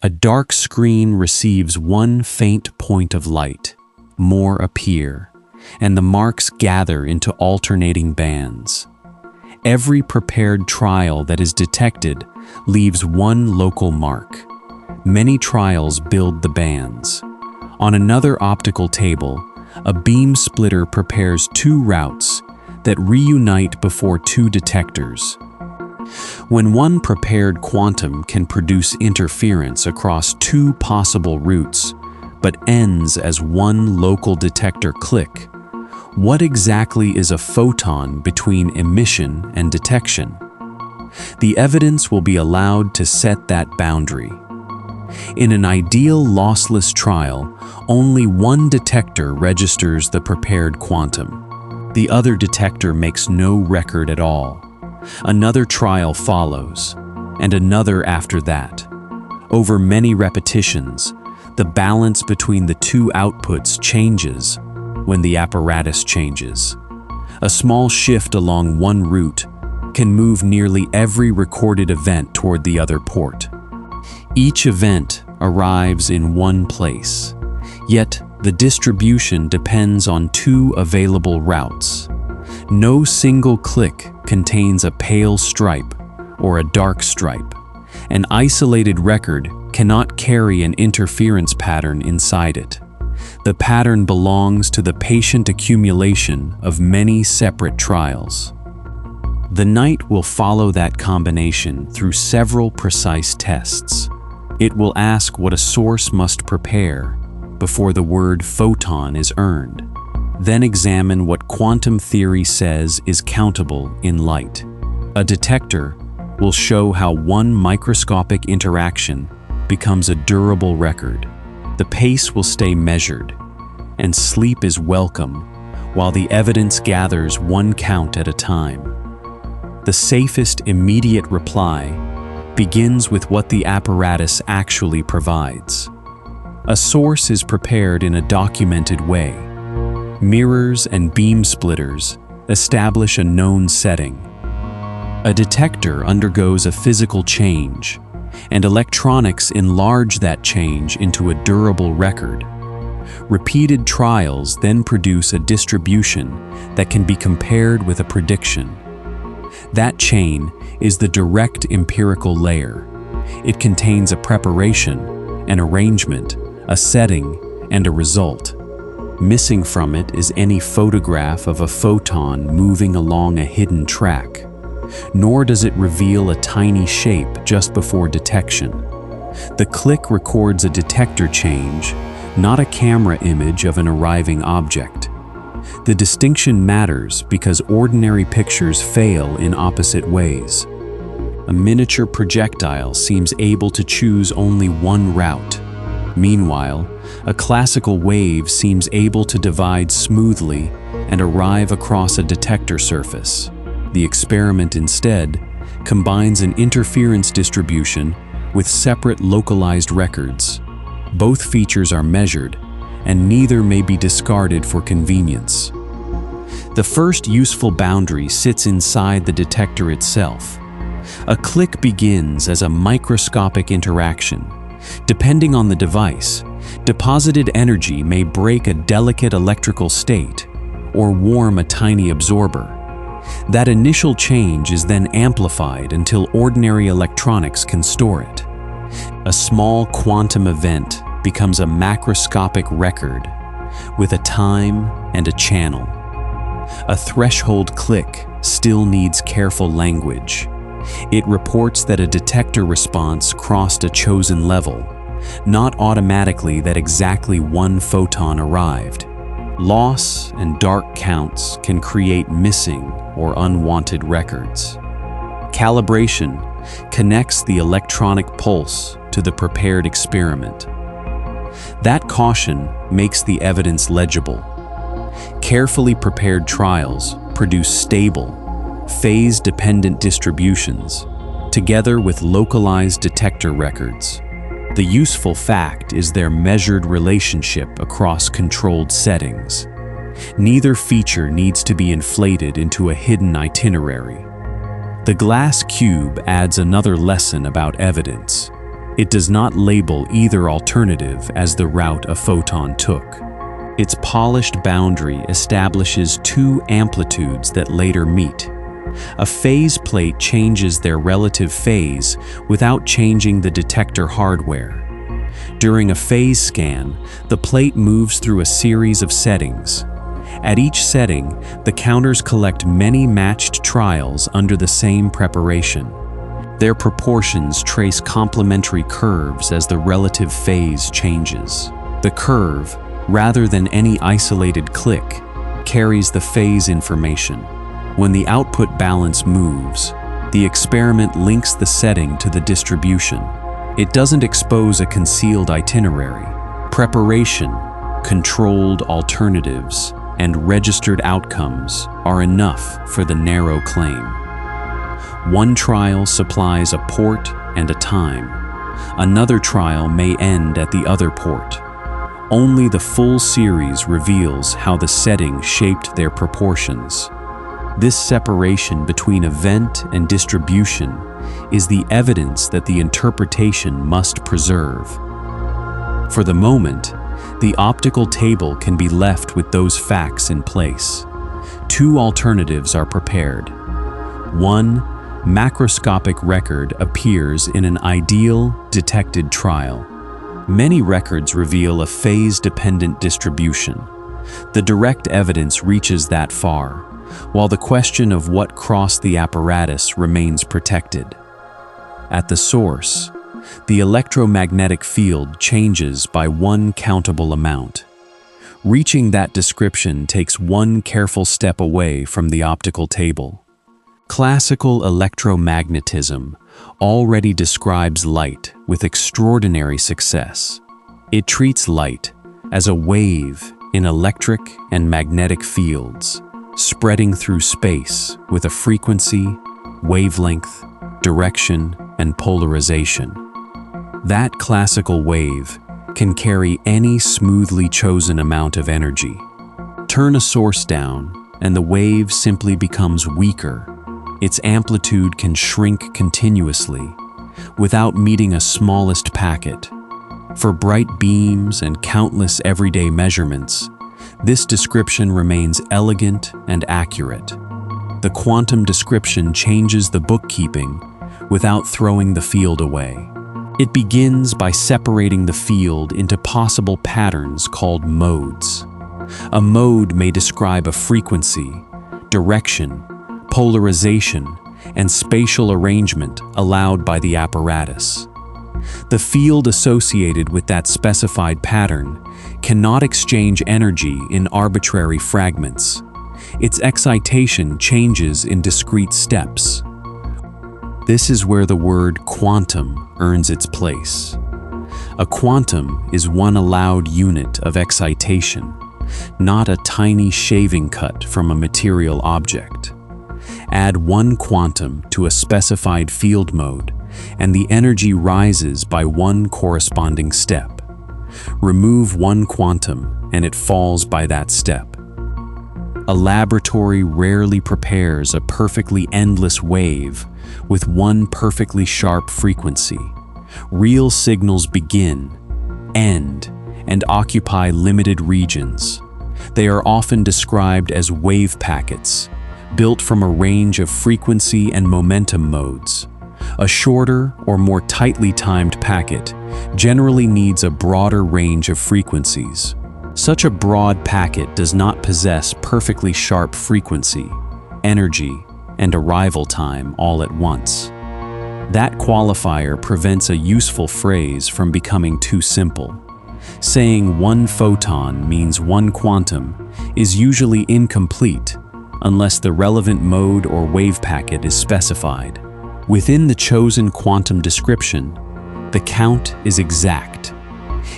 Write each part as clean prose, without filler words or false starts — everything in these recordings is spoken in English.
A dark screen receives one faint point of light. More appear, and the marks gather into alternating bands. Every prepared trial that is detected leaves one local mark. Many trials build the bands. On another optical table, a beam splitter prepares two routes that reunite before two detectors. When one prepared quantum can produce interference across two possible routes, but ends as one local detector click, what exactly is a photon between emission and detection? The evidence will be allowed to set that boundary. In an ideal lossless trial, only one detector registers the prepared quantum. The other detector makes no record at all. Another trial follows, and another after that. Over many repetitions, the balance between the two outputs changes when the apparatus changes. A small shift along one route can move nearly every recorded event toward the other port. Each event arrives in one place, yet the distribution depends on two available routes. No single click contains a pale stripe or a dark stripe. An isolated record cannot carry an interference pattern inside it. The pattern belongs to the patient accumulation of many separate trials. The night will follow that combination through several precise tests. It will ask what a source must prepare before the word photon is earned. Then examine what quantum theory says is countable in light. A detector will show how one microscopic interaction becomes a durable record. The pace will stay measured, and sleep is welcome while the evidence gathers one count at a time. The safest immediate reply begins with what the apparatus actually provides. A source is prepared in a documented way. Mirrors and beam splitters establish a known setting. A detector undergoes a physical change, and electronics enlarge that change into a durable record. Repeated trials then produce a distribution that can be compared with a prediction. That chain is the direct empirical layer. It contains a preparation, an arrangement, a setting, and a result. Missing from it is any photograph of a photon moving along a hidden track, nor does it reveal a tiny shape just before detection. The click records a detector change, not a camera image of an arriving object. The distinction matters because ordinary pictures fail in opposite ways. A miniature projectile seems able to choose only one route. Meanwhile, a classical wave seems able to divide smoothly and arrive across a detector surface. The experiment instead combines an interference distribution with separate localized records. Both features are measured, and neither may be discarded for convenience. The first useful boundary sits inside the detector itself. A click begins as a microscopic interaction. Depending on the device, deposited energy may break a delicate electrical state or warm a tiny absorber. That initial change is then amplified until ordinary electronics can store it. A small quantum event becomes a macroscopic record with a time and a channel. A threshold click still needs careful language. It reports that a detector response crossed a chosen level, not automatically that exactly one photon arrived. Loss and dark counts can create missing or unwanted records. Calibration connects the electronic pulse to the prepared experiment. That caution makes the evidence legible. Carefully prepared trials produce stable, phase-dependent distributions, together with localized detector records. The useful fact is their measured relationship across controlled settings. Neither feature needs to be inflated into a hidden itinerary. The glass cube adds another lesson about evidence. It does not label either alternative as the route a photon took. Its polished boundary establishes two amplitudes that later meet. A phase plate changes their relative phase without changing the detector hardware. During a phase scan, the plate moves through a series of settings. At each setting, the counters collect many matched trials under the same preparation. Their proportions trace complementary curves as the relative phase changes. The curve, rather than any isolated click, carries the phase information. When the output balance moves, the experiment links the setting to the distribution. It doesn't expose a concealed itinerary. Preparation, controlled alternatives, and registered outcomes are enough for the narrow claim. One trial supplies a port and a time. Another trial may end at the other port. Only the full series reveals how the setting shaped their proportions. This separation between event and distribution is the evidence that the interpretation must preserve. For the moment, the optical table can be left with those facts in place. Two alternatives are prepared. One macroscopic record appears in an ideal detected trial. Many records reveal a phase-dependent distribution. The direct evidence reaches that far, while the question of what crossed the apparatus remains protected. At the source, the electromagnetic field changes by one countable amount. Reaching that description takes one careful step away from the optical table. Classical electromagnetism already describes light with extraordinary success. It treats light as a wave in electric and magnetic fields, spreading through space with a frequency, wavelength, direction, and polarization. That classical wave can carry any smoothly chosen amount of energy. Turn a source down, and the wave simply becomes weaker. Its amplitude can shrink continuously, without meeting a smallest packet. For bright beams and countless everyday measurements, this description remains elegant and accurate. The quantum description changes the bookkeeping without throwing the field away. It begins by separating the field into possible patterns called modes. A mode may describe a frequency, direction, polarization, and spatial arrangement allowed by the apparatus. The field associated with that specified pattern cannot exchange energy in arbitrary fragments. Its excitation changes in discrete steps. This is where the word quantum earns its place. A quantum is one allowed unit of excitation, not a tiny shaving cut from a material object. Add one quantum to a specified field mode, and the energy rises by one corresponding step. Remove one quantum, and it falls by that step. A laboratory rarely prepares a perfectly endless wave with one perfectly sharp frequency. Real signals begin, end, and occupy limited regions. They are often described as wave packets, built from a range of frequency and momentum modes. A shorter or more tightly timed packet generally needs a broader range of frequencies. Such a broad packet does not possess perfectly sharp frequency, energy, and arrival time all at once. That qualifier prevents a useful phrase from becoming too simple. Saying one photon means one quantum is usually incomplete unless the relevant mode or wave packet is specified. Within the chosen quantum description, the count is exact.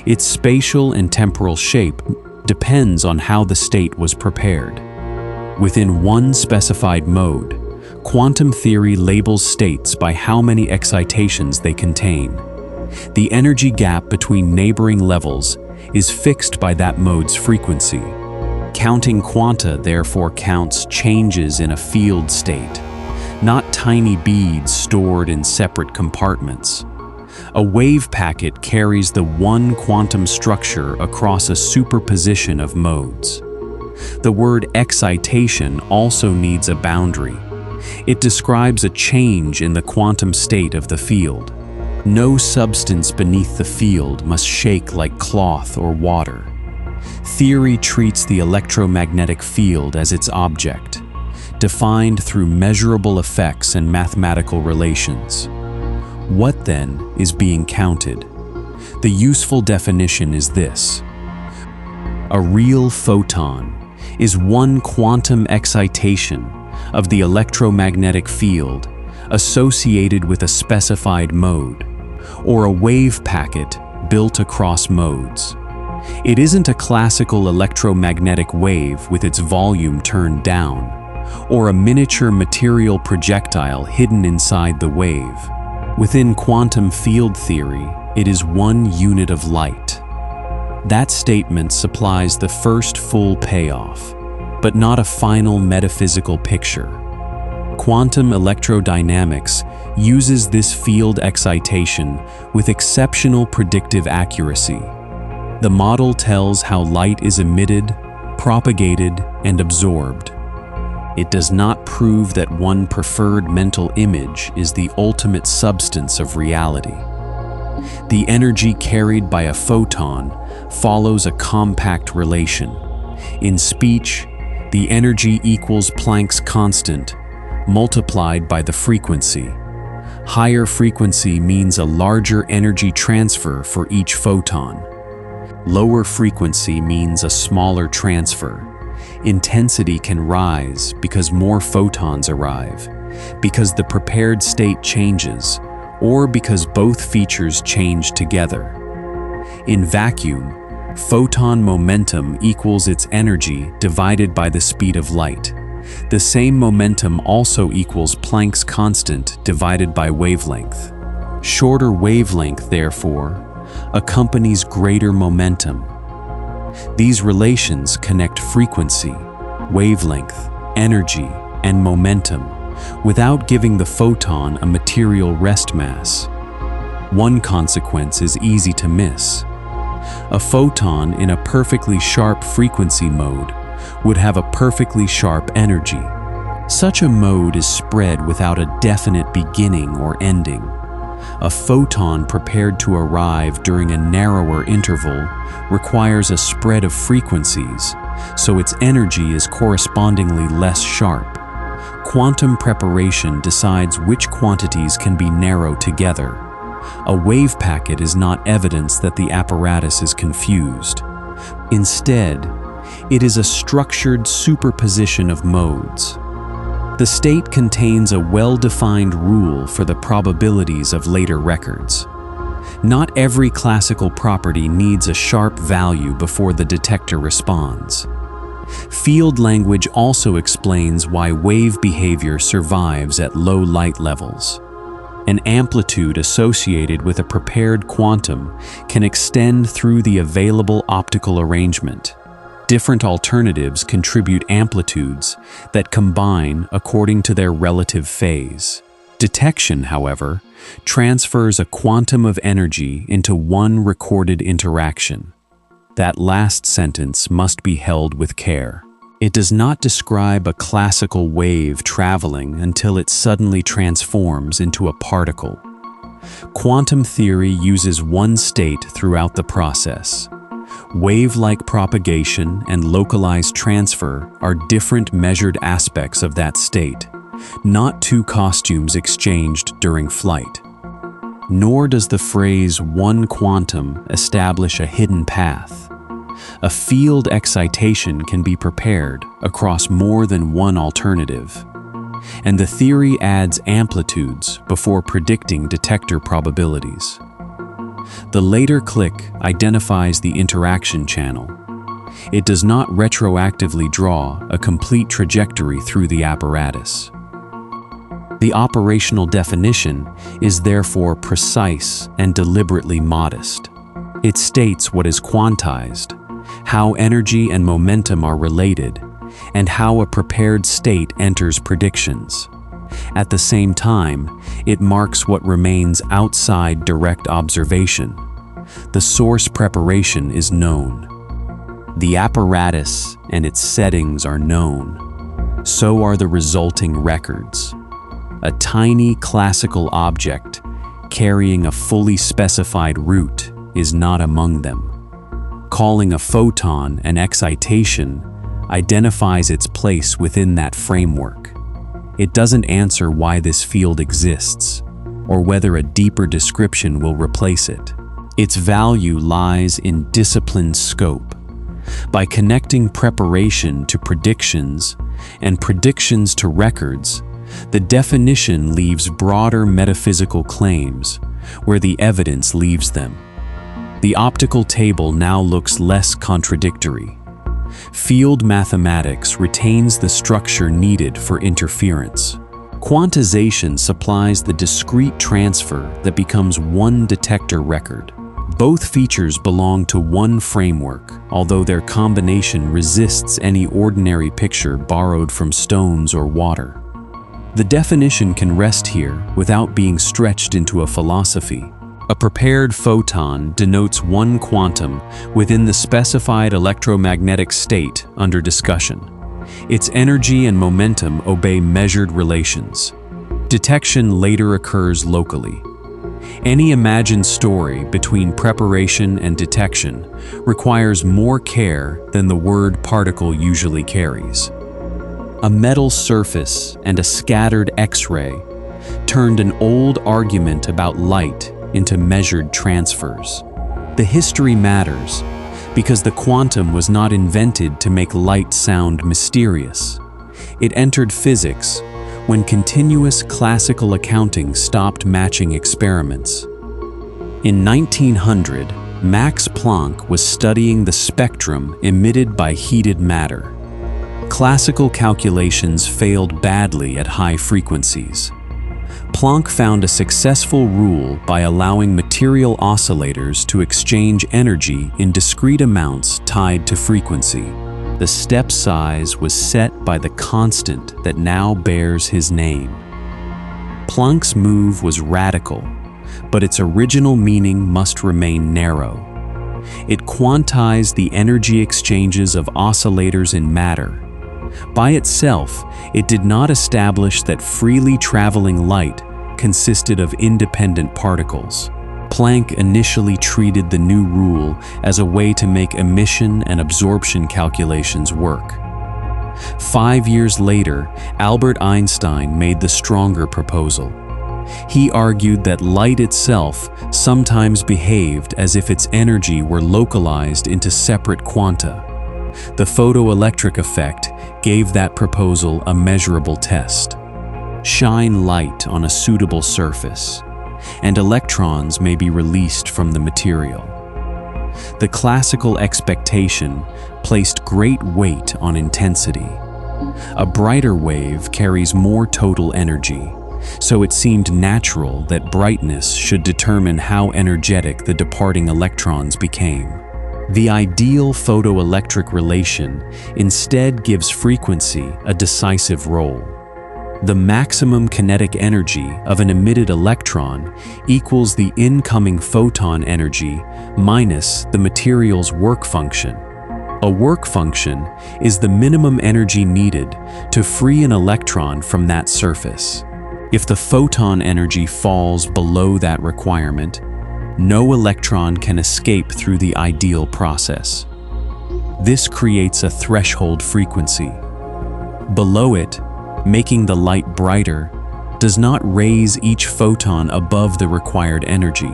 Its spatial and temporal shape depends on how the state was prepared. Within one specified mode, quantum theory labels states by how many excitations they contain. The energy gap between neighboring levels is fixed by that mode's frequency. Counting quanta therefore counts changes in a field state, not tiny beads stored in separate compartments. A wave packet carries the one quantum structure across a superposition of modes. The word excitation also needs a boundary. It describes a change in the quantum state of the field. No substance beneath the field must shake like cloth or water. Theory treats the electromagnetic field as its object, defined through measurable effects and mathematical relations. What then is being counted? The useful definition is this: a real photon is one quantum excitation of the electromagnetic field associated with a specified mode, or a wave packet built across modes. It isn't a classical electromagnetic wave with its volume turned down, or a miniature material projectile hidden inside the wave. Within quantum field theory, it is one unit of light. That statement supplies the first full payoff, but not a final metaphysical picture. Quantum electrodynamics uses this field excitation with exceptional predictive accuracy. The model tells how light is emitted, propagated, and absorbed. It does not prove that one preferred mental image is the ultimate substance of reality. The energy carried by a photon follows a compact relation. In speech, the energy equals Planck's constant, multiplied by the frequency. Higher frequency means a larger energy transfer for each photon. Lower frequency means a smaller transfer. Intensity can rise because more photons arrive, because the prepared state changes, or because both features change together. In vacuum, photon momentum equals its energy divided by the speed of light. The same momentum also equals Planck's constant divided by wavelength. Shorter wavelength, therefore, accompanies greater momentum. These relations connect frequency, wavelength, energy, and momentum without giving the photon a material rest mass. One consequence is easy to miss. A photon in a perfectly sharp frequency mode would have a perfectly sharp energy. Such a mode is spread without a definite beginning or ending. A photon prepared to arrive during a narrower interval requires a spread of frequencies, so its energy is correspondingly less sharp. Quantum preparation decides which quantities can be narrowed together. A wave packet is not evidence that the apparatus is confused. Instead, it is a structured superposition of modes. The state contains a well-defined rule for the probabilities of later records. Not every classical property needs a sharp value before the detector responds. Field language also explains why wave behavior survives at low light levels. An amplitude associated with a prepared quantum can extend through the available optical arrangement. Different alternatives contribute amplitudes that combine according to their relative phase. Detection, however, transfers a quantum of energy into one recorded interaction. That last sentence must be held with care. It does not describe a classical wave traveling until it suddenly transforms into a particle. Quantum theory uses one state throughout the process. Wave-like propagation and localized transfer are different measured aspects of that state, not two costumes exchanged during flight. Nor does the phrase one quantum establish a hidden path. A field excitation can be prepared across more than one alternative, and the theory adds amplitudes before predicting detector probabilities. The later click identifies the interaction channel. It does not retroactively draw a complete trajectory through the apparatus. The operational definition is therefore precise and deliberately modest. It states what is quantized, how energy and momentum are related, and how a prepared state enters predictions. At the same time, it marks what remains outside direct observation. The source preparation is known. The apparatus and its settings are known. So are the resulting records. A tiny classical object carrying a fully specified root is not among them. Calling a photon an excitation identifies its place within that framework. It doesn't answer why this field exists, or whether a deeper description will replace it. Its value lies in disciplined scope. By connecting preparation to predictions and predictions to records, the definition leaves broader metaphysical claims where the evidence leaves them. The optical table now looks less contradictory. Field mathematics retains the structure needed for interference. Quantization supplies the discrete transfer that becomes one detector record. Both features belong to one framework, although their combination resists any ordinary picture borrowed from stones or water. The definition can rest here without being stretched into a philosophy. A prepared photon denotes one quantum within the specified electromagnetic state under discussion. Its energy and momentum obey measured relations. Detection later occurs locally. Any imagined story between preparation and detection requires more care than the word particle usually carries. A metal surface and a scattered X-ray turned an old argument about light into measured transfers. The history matters because the quantum was not invented to make light sound mysterious. It entered physics when continuous classical accounting stopped matching experiments. In 1900, Max Planck was studying the spectrum emitted by heated matter. Classical calculations failed badly at high frequencies. Planck found a successful rule by allowing material oscillators to exchange energy in discrete amounts tied to frequency. The step size was set by the constant that now bears his name. Planck's move was radical, but its original meaning must remain narrow. It quantized the energy exchanges of oscillators in matter. By itself, it did not establish that freely traveling light consisted of independent particles. Planck initially treated the new rule as a way to make emission and absorption calculations work. 5 years later, Albert Einstein made the stronger proposal. He argued that light itself sometimes behaved as if its energy were localized into separate quanta. The photoelectric effect gave that proposal a measurable test. Shine light on a suitable surface, and electrons may be released from the material. The classical expectation placed great weight on intensity. A brighter wave carries more total energy, so it seemed natural that brightness should determine how energetic the departing electrons became. The ideal photoelectric relation instead gives frequency a decisive role. The maximum kinetic energy of an emitted electron equals the incoming photon energy minus the material's work function. A work function is the minimum energy needed to free an electron from that surface. If the photon energy falls below that requirement, no electron can escape through the ideal process. This creates a threshold frequency. Below it, making the light brighter does not raise each photon above the required energy.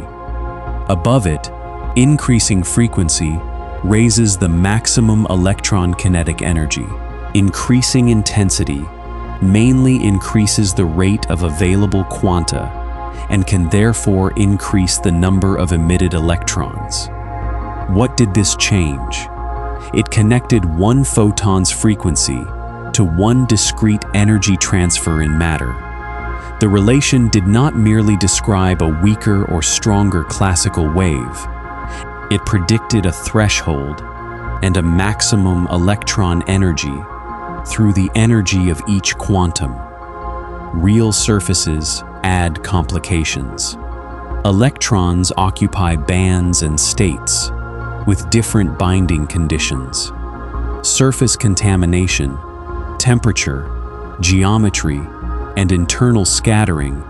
Above it, increasing frequency raises the maximum electron kinetic energy. Increasing intensity mainly increases the rate of available quanta and can therefore increase the number of emitted electrons. What did this change? It connected one photon's frequency to one discrete energy transfer in matter. The relation did not merely describe a weaker or stronger classical wave. It predicted a threshold and a maximum electron energy through the energy of each quantum. Real surfaces add complications. Electrons occupy bands and states with different binding conditions. Surface contamination, temperature, geometry, and internal scattering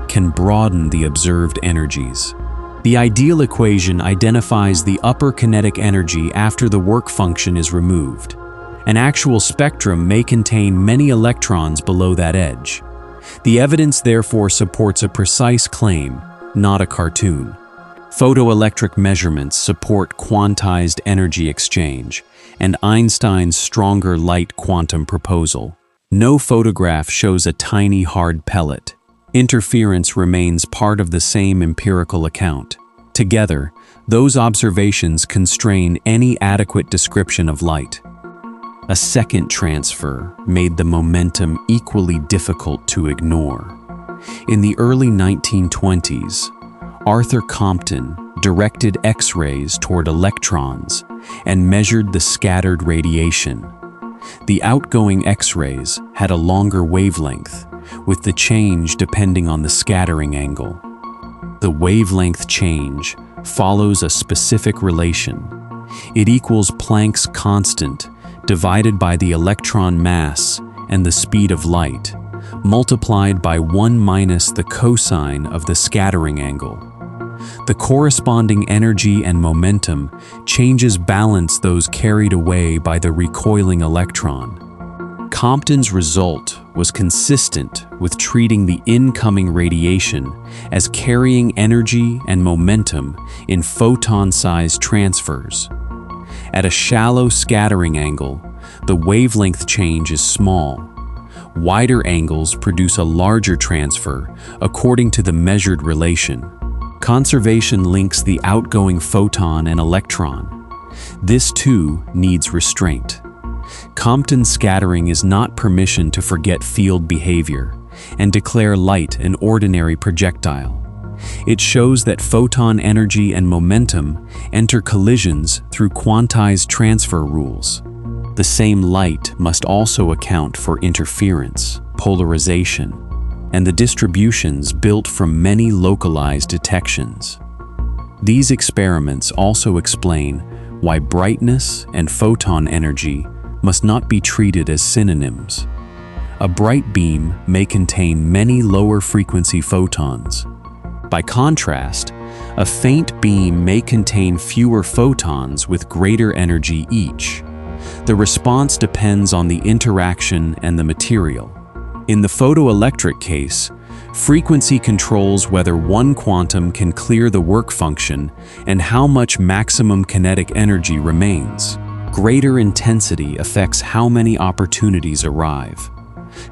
can broaden the observed energies. The ideal equation identifies the upper kinetic energy after the work function is removed. An actual spectrum may contain many electrons below that edge. The evidence therefore supports a precise claim, not a cartoon. Photoelectric measurements support quantized energy exchange and Einstein's stronger light quantum proposal. No photograph shows a tiny hard pellet. Interference remains part of the same empirical account. Together, those observations constrain any adequate description of light. A second transfer made the momentum equally difficult to ignore. In the early 1920s, Arthur Compton directed X-rays toward electrons and measured the scattered radiation. The outgoing X-rays had a longer wavelength, with the change depending on the scattering angle. The wavelength change follows a specific relation. It equals Planck's constant divided by the electron mass and the speed of light, multiplied by 1 minus the cosine of the scattering angle. The corresponding energy and momentum changes balance those carried away by the recoiling electron. Compton's result was consistent with treating the incoming radiation as carrying energy and momentum in photon-sized transfers. At a shallow scattering angle, the wavelength change is small. Wider angles produce a larger transfer according to the measured relation. Conservation links the outgoing photon and electron. This too needs restraint. Compton scattering is not permission to forget field behavior and declare light an ordinary projectile. It shows that photon energy and momentum enter collisions through quantized transfer rules. The same light must also account for interference, polarization, and the distributions built from many localized detections. These experiments also explain why brightness and photon energy must not be treated as synonyms. A bright beam may contain many lower frequency photons. By contrast, a faint beam may contain fewer photons with greater energy each. The response depends on the interaction and the material. In the photoelectric case, frequency controls whether one quantum can clear the work function and how much maximum kinetic energy remains. Greater intensity affects how many opportunities arrive.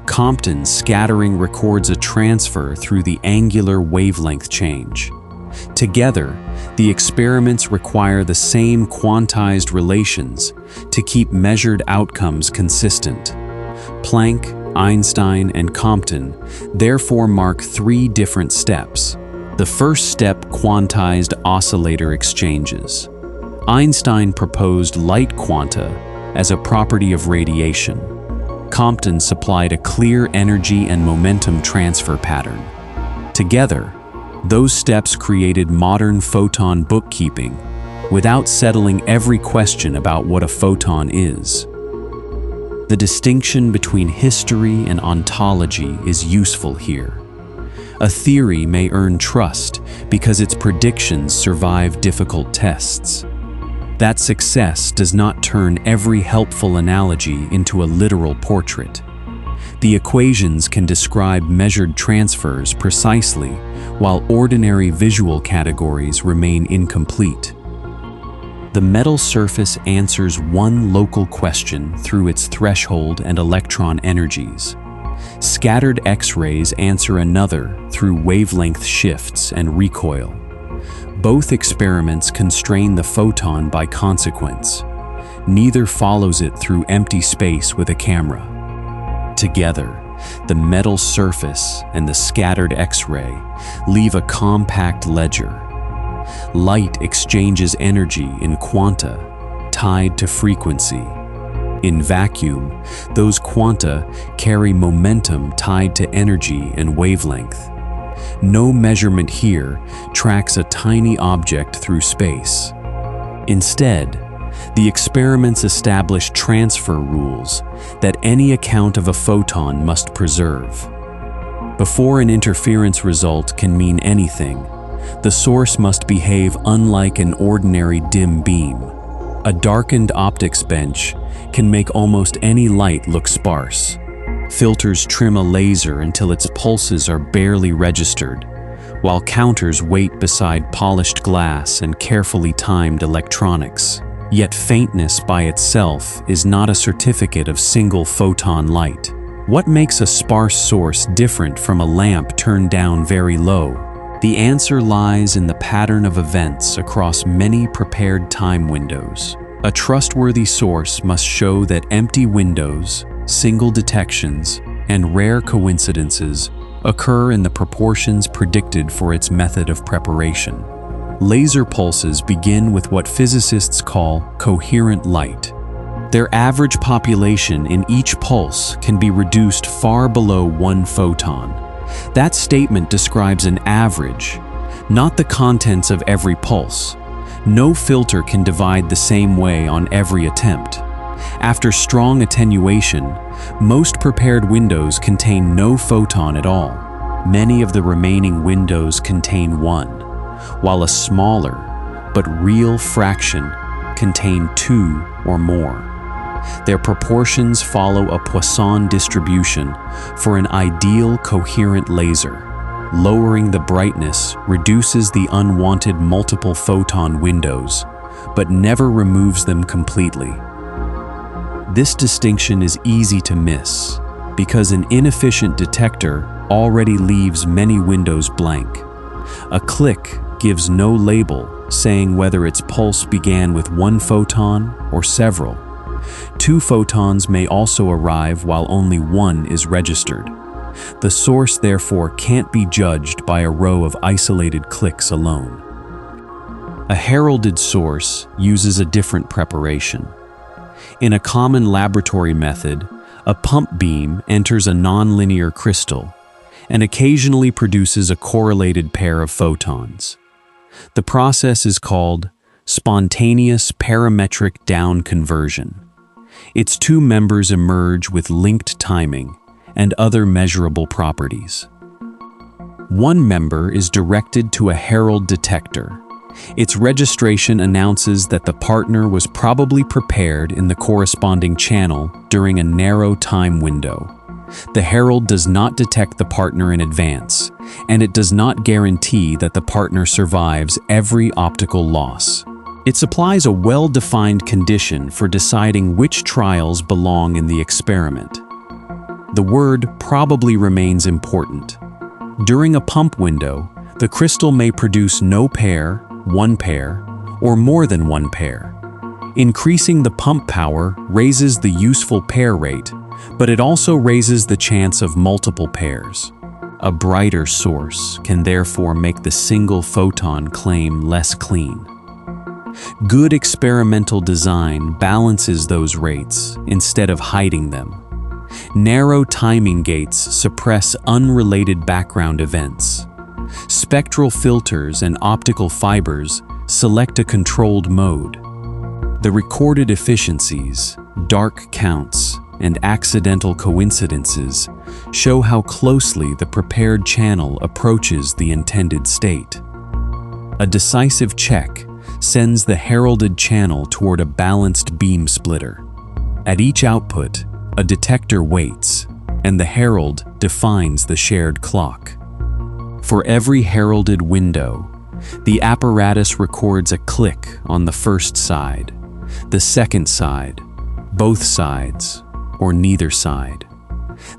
Compton's scattering records a transfer through the angular wavelength change. Together, the experiments require the same quantized relations to keep measured outcomes consistent. Planck, Einstein, and Compton therefore mark 3 different steps. The first step, quantized oscillator exchanges. Einstein proposed light quanta as a property of radiation. Compton supplied a clear energy and momentum transfer pattern. Together, those steps created modern photon bookkeeping without settling every question about what a photon is. The distinction between history and ontology is useful here. A theory may earn trust because its predictions survive difficult tests. That success does not turn every helpful analogy into a literal portrait. The equations can describe measured transfers precisely, while ordinary visual categories remain incomplete. The metal surface answers one local question through its threshold and electron energies. Scattered X-rays answer another through wavelength shifts and recoil. Both experiments constrain the photon by consequence. Neither follows it through empty space with a camera. Together, the metal surface and the scattered X-ray leave a compact ledger. Light exchanges energy in quanta tied to frequency. In vacuum, those quanta carry momentum tied to energy and wavelength. No measurement here tracks a tiny object through space. Instead, the experiments establish transfer rules that any account of a photon must preserve. Before an interference result can mean anything, the source must behave unlike an ordinary dim beam. A darkened optics bench can make almost any light look sparse. Filters trim a laser until its pulses are barely registered, while counters wait beside polished glass and carefully timed electronics. Yet faintness by itself is not a certificate of single-photon light. What makes a sparse source different from a lamp turned down very low? The answer lies in the pattern of events across many prepared time windows. A trustworthy source must show that empty windows, single detections, and rare coincidences occur in the proportions predicted for its method of preparation. Laser pulses begin with what physicists call coherent light. Their average population in each pulse can be reduced far below 1 photon. That statement describes an average, not the contents of every pulse. No filter can divide the same way on every attempt. After strong attenuation, most prepared windows contain no photon at all. Many of the remaining windows contain one, while a smaller, but real fraction contain 2 or more. Their proportions follow a Poisson distribution for an ideal coherent laser. Lowering the brightness reduces the unwanted multiple photon windows, but never removes them completely. This distinction is easy to miss, because an inefficient detector already leaves many windows blank. A click gives no label saying whether its pulse began with 1 photon or several. 2 photons may also arrive while only 1 is registered. The source therefore can't be judged by a row of isolated clicks alone. A heralded source uses a different preparation. In a common laboratory method, a pump beam enters a nonlinear crystal and occasionally produces a correlated pair of photons. The process is called spontaneous parametric down conversion. Its 2 members emerge with linked timing and other measurable properties. One member is directed to a herald detector. Its registration announces that the partner was probably prepared in the corresponding channel during a narrow time window. The herald does not detect the partner in advance, and it does not guarantee that the partner survives every optical loss. It supplies a well-defined condition for deciding which trials belong in the experiment. The word probably remains important. During a pump window, the crystal may produce no pair, 1 pair, or more than 1 pair. Increasing the pump power raises the useful pair rate, but it also raises the chance of multiple pairs. A brighter source can therefore make the single photon claim less clean. Good experimental design balances those rates instead of hiding them. Narrow timing gates suppress unrelated background events. Spectral filters and optical fibers select a controlled mode. The recorded efficiencies, dark counts, and accidental coincidences show how closely the prepared channel approaches the intended state. A decisive check sends the heralded channel toward a balanced beam splitter. At each output, a detector waits, and the herald defines the shared clock. For every heralded window, the apparatus records a click on the first side, the second side, both sides, or neither side.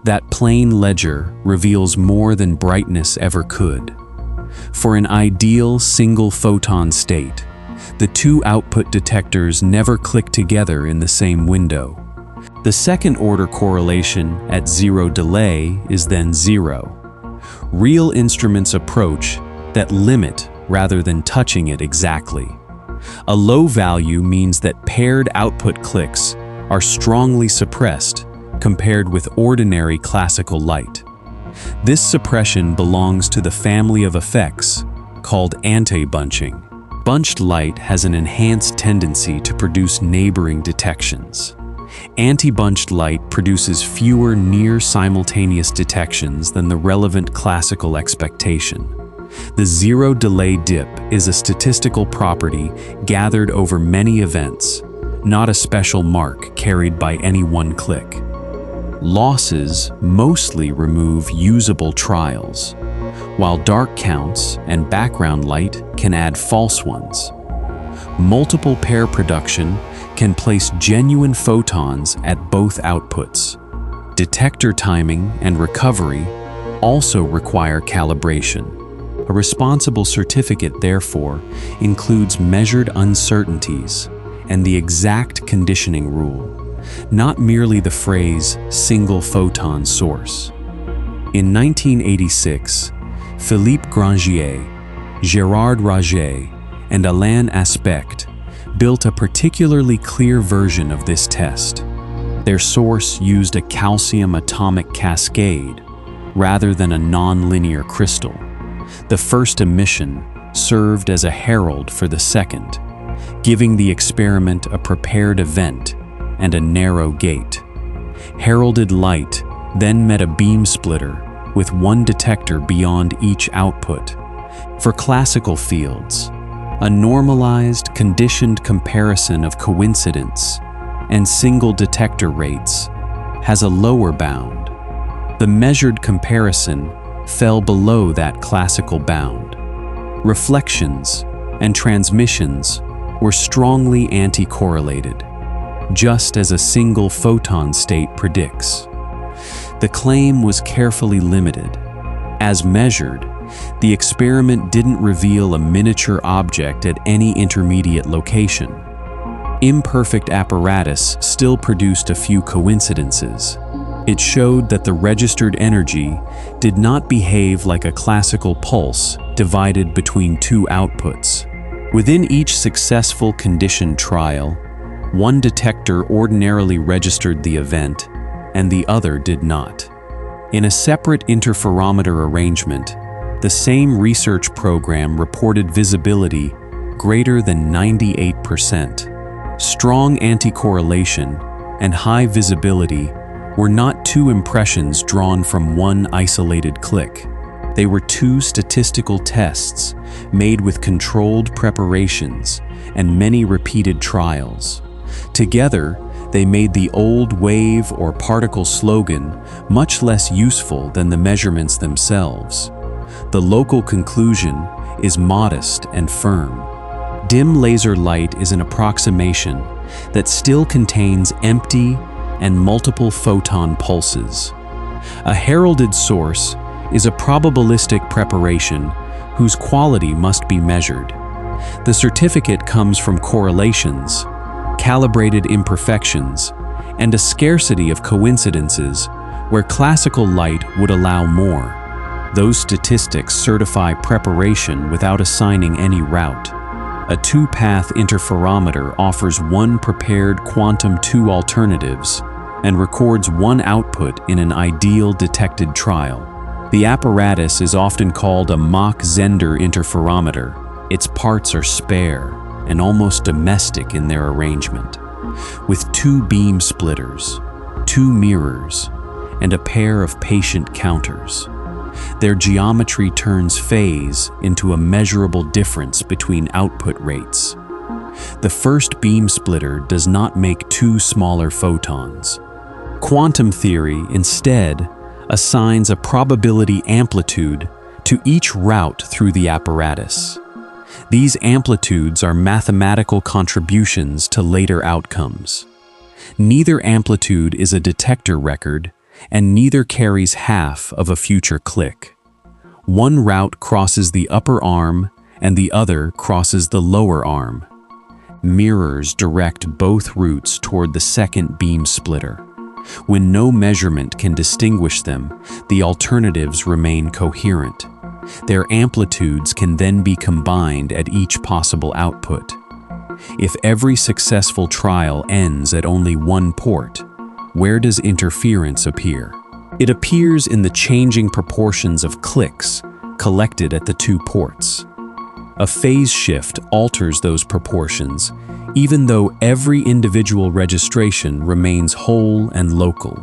That plain ledger reveals more than brightness ever could. For an ideal single-photon state, the 2 output detectors never click together in the same window. The second-order correlation at 0 delay is then 0. Real instruments approach that limit rather than touching it exactly. A low value means that paired output clicks are strongly suppressed compared with ordinary classical light. This suppression belongs to the family of effects called anti-bunching. Bunched light has an enhanced tendency to produce neighboring detections. Anti-bunched light produces fewer near-simultaneous detections than the relevant classical expectation. The zero-delay dip is a statistical property gathered over many events, not a special mark carried by any one click. Losses mostly remove usable trials, while dark counts and background light can add false ones. Multiple pair production can place genuine photons at both outputs. Detector timing and recovery also require calibration. A responsible certificate, therefore, includes measured uncertainties and the exact conditioning rule, not merely the phrase single-photon source. In 1986, Philippe Grangier, Gérard Raget, and Alain Aspect built a particularly clear version of this test. Their source used a calcium atomic cascade rather than a nonlinear crystal. The first emission served as a herald for the second, giving the experiment a prepared event and a narrow gate. Heralded light then met a beam splitter with one detector beyond each output. For classical fields, a normalized, conditioned comparison of coincidence and single detector rates has a lower bound. The measured comparison fell below that classical bound. Reflections and transmissions were strongly anti-correlated, just as a single photon state predicts. The claim was carefully limited. As measured, the experiment didn't reveal a miniature object at any intermediate location. Imperfect apparatus still produced a few coincidences. It showed that the registered energy did not behave like a classical pulse divided between two outputs. Within each successful conditioned trial, one detector ordinarily registered the event, and the other did not. In a separate interferometer arrangement, the same research program reported visibility greater than 98%. Strong anti-correlation and high visibility were not two impressions drawn from one isolated click. They were two statistical tests made with controlled preparations and many repeated trials. Together, they made the old wave or particle slogan much less useful than the measurements themselves. The local conclusion is modest and firm. Dim laser light is an approximation that still contains empty and multiple photon pulses. A heralded source is a probabilistic preparation whose quality must be measured. The certificate comes from correlations, calibrated imperfections, and a scarcity of coincidences where classical light would allow more. Those statistics certify preparation without assigning any route. A two-path interferometer offers one prepared quantum two alternatives and records one output in an ideal detected trial. The apparatus is often called a Mach-Zehnder interferometer. Its parts are spare and almost domestic in their arrangement, with two beam splitters, two mirrors, and a pair of patient counters. Their geometry turns phase into a measurable difference between output rates. The first beam splitter does not make two smaller photons. Quantum theory, instead, assigns a probability amplitude to each route through the apparatus. These amplitudes are mathematical contributions to later outcomes. Neither amplitude is a detector record, and neither carries half of a future click. One route crosses the upper arm, and the other crosses the lower arm. Mirrors direct both routes toward the second beam splitter. When no measurement can distinguish them, the alternatives remain coherent. Their amplitudes can then be combined at each possible output. If every successful trial ends at only one port, where does interference appear? It appears in the changing proportions of clicks collected at the two ports. A phase shift alters those proportions, even though every individual registration remains whole and local.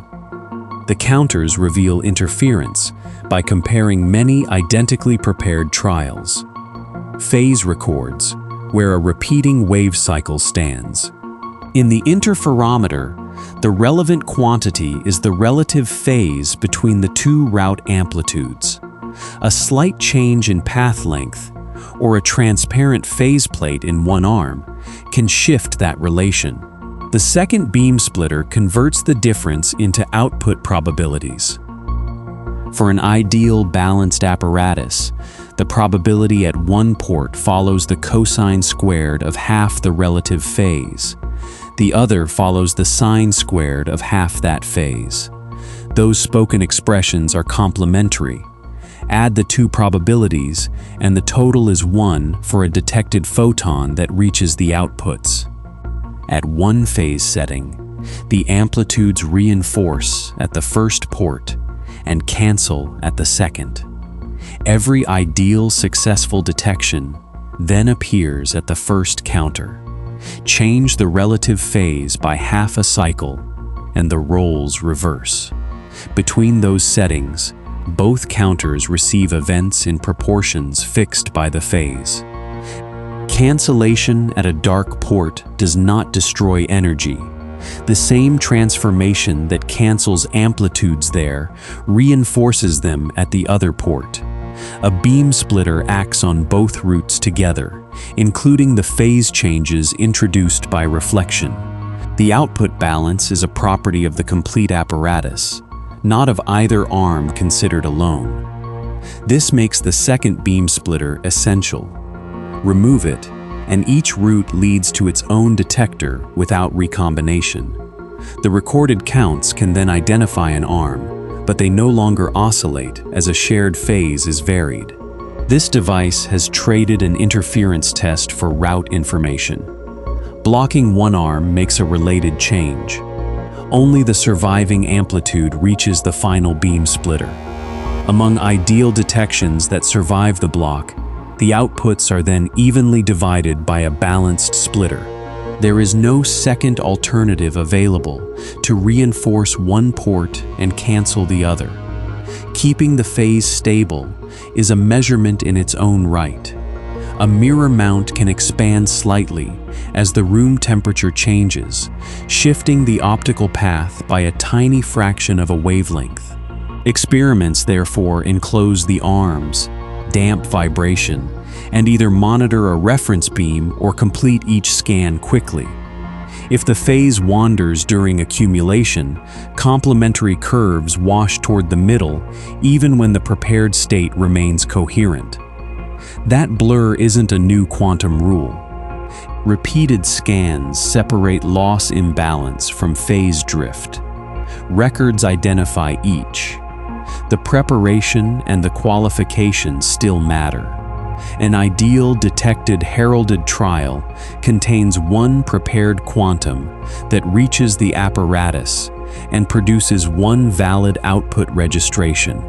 The counters reveal interference by comparing many identically prepared trials. Phase records, where a repeating wave cycle stands. In the interferometer, the relevant quantity is the relative phase between the two route amplitudes. A slight change in path length, or a transparent phase plate in one arm, can shift that relation. The second beam splitter converts the difference into output probabilities. For an ideal balanced apparatus, the probability at one port follows the cosine squared of half the relative phase. The other follows the sine squared of half that phase. Those spoken expressions are complementary. Add the two probabilities, and the total is 1 for a detected photon that reaches the outputs. At one phase setting, the amplitudes reinforce at the first port and cancel at the second. Every ideal successful detection then appears at the first counter. Change the relative phase by half a cycle, and the roles reverse. Between those settings, both counters receive events in proportions fixed by the phase. Cancellation at a dark port does not destroy energy. The same transformation that cancels amplitudes there reinforces them at the other port. A beam splitter acts on both routes together, including the phase changes introduced by reflection. The output balance is a property of the complete apparatus, not of either arm considered alone. This makes the second beam splitter essential. Remove it, and each route leads to its own detector without recombination. The recorded counts can then identify an arm, but they no longer oscillate as a shared phase is varied. This device has traded an interference test for route information. Blocking one arm makes a related change. Only the surviving amplitude reaches the final beam splitter. Among ideal detections that survive the block, the outputs are then evenly divided by a balanced splitter. There is no second alternative available to reinforce one port and cancel the other. Keeping the phase stable is a measurement in its own right. A mirror mount can expand slightly as the room temperature changes, shifting the optical path by a tiny fraction of a wavelength. Experiments therefore enclose the arms, damp vibration, and either monitor a reference beam or complete each scan quickly. If the phase wanders during accumulation, complementary curves wash toward the middle even when the prepared state remains coherent. That blur isn't a new quantum rule. Repeated scans separate loss imbalance from phase drift. Records identify each. The preparation and the qualification still matter. An ideal detected heralded trial contains one prepared quantum that reaches the apparatus and produces one valid output registration.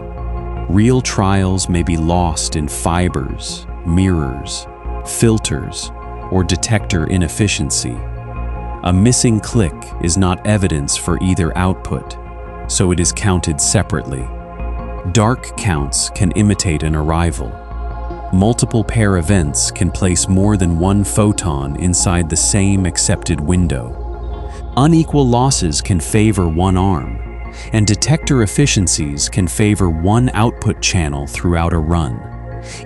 Real trials may be lost in fibers, mirrors, filters, or detector inefficiency. A missing click is not evidence for either output, so it is counted separately. Dark counts can imitate an arrival. Multiple pair events can place more than one photon inside the same accepted window. Unequal losses can favor one arm, and detector efficiencies can favor one output channel throughout a run.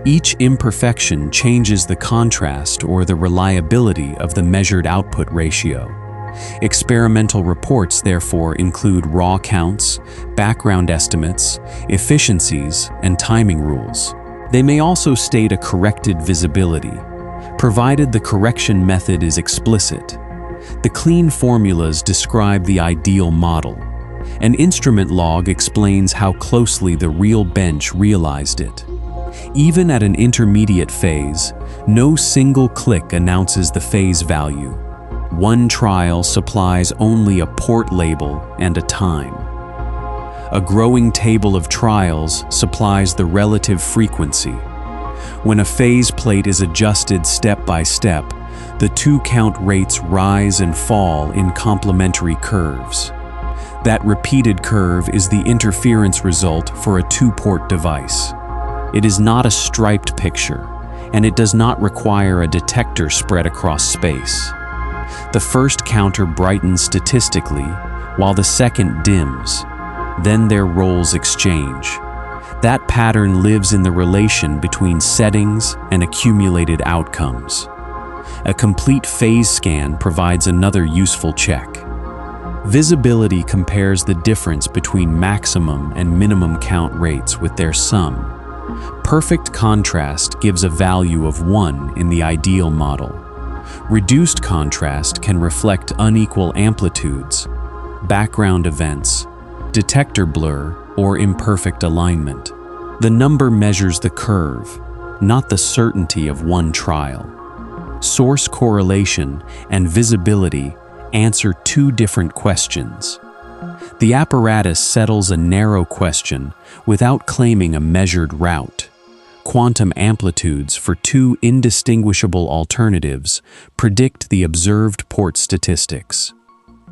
Each imperfection changes the contrast or the reliability of the measured output ratio. Experimental reports therefore include raw counts, background estimates, efficiencies, and timing rules. They may also state a corrected visibility, provided the correction method is explicit. The clean formulas describe the ideal model. An instrument log explains how closely the real bench realized it. Even at an intermediate phase, no single click announces the phase value. One trial supplies only a port label and a time. A growing table of trials supplies the relative frequency. When a phase plate is adjusted step by step, the two-count rates rise and fall in complementary curves. That repeated curve is the interference result for a two-port device. It is not a striped picture, and it does not require a detector spread across space. The first counter brightens statistically, while the second dims. Then their roles exchange. That pattern lives in the relation between settings and accumulated outcomes. A complete phase scan provides another useful check. Visibility compares the difference between maximum and minimum count rates with their sum. Perfect contrast gives a value of 1 in the ideal model. Reduced contrast can reflect unequal amplitudes, background events, detector blur, or imperfect alignment. The number measures the curve, not the certainty of one trial. Source correlation and visibility answer two different questions. The apparatus settles a narrow question without claiming a measured route. Quantum amplitudes for two indistinguishable alternatives predict the observed port statistics.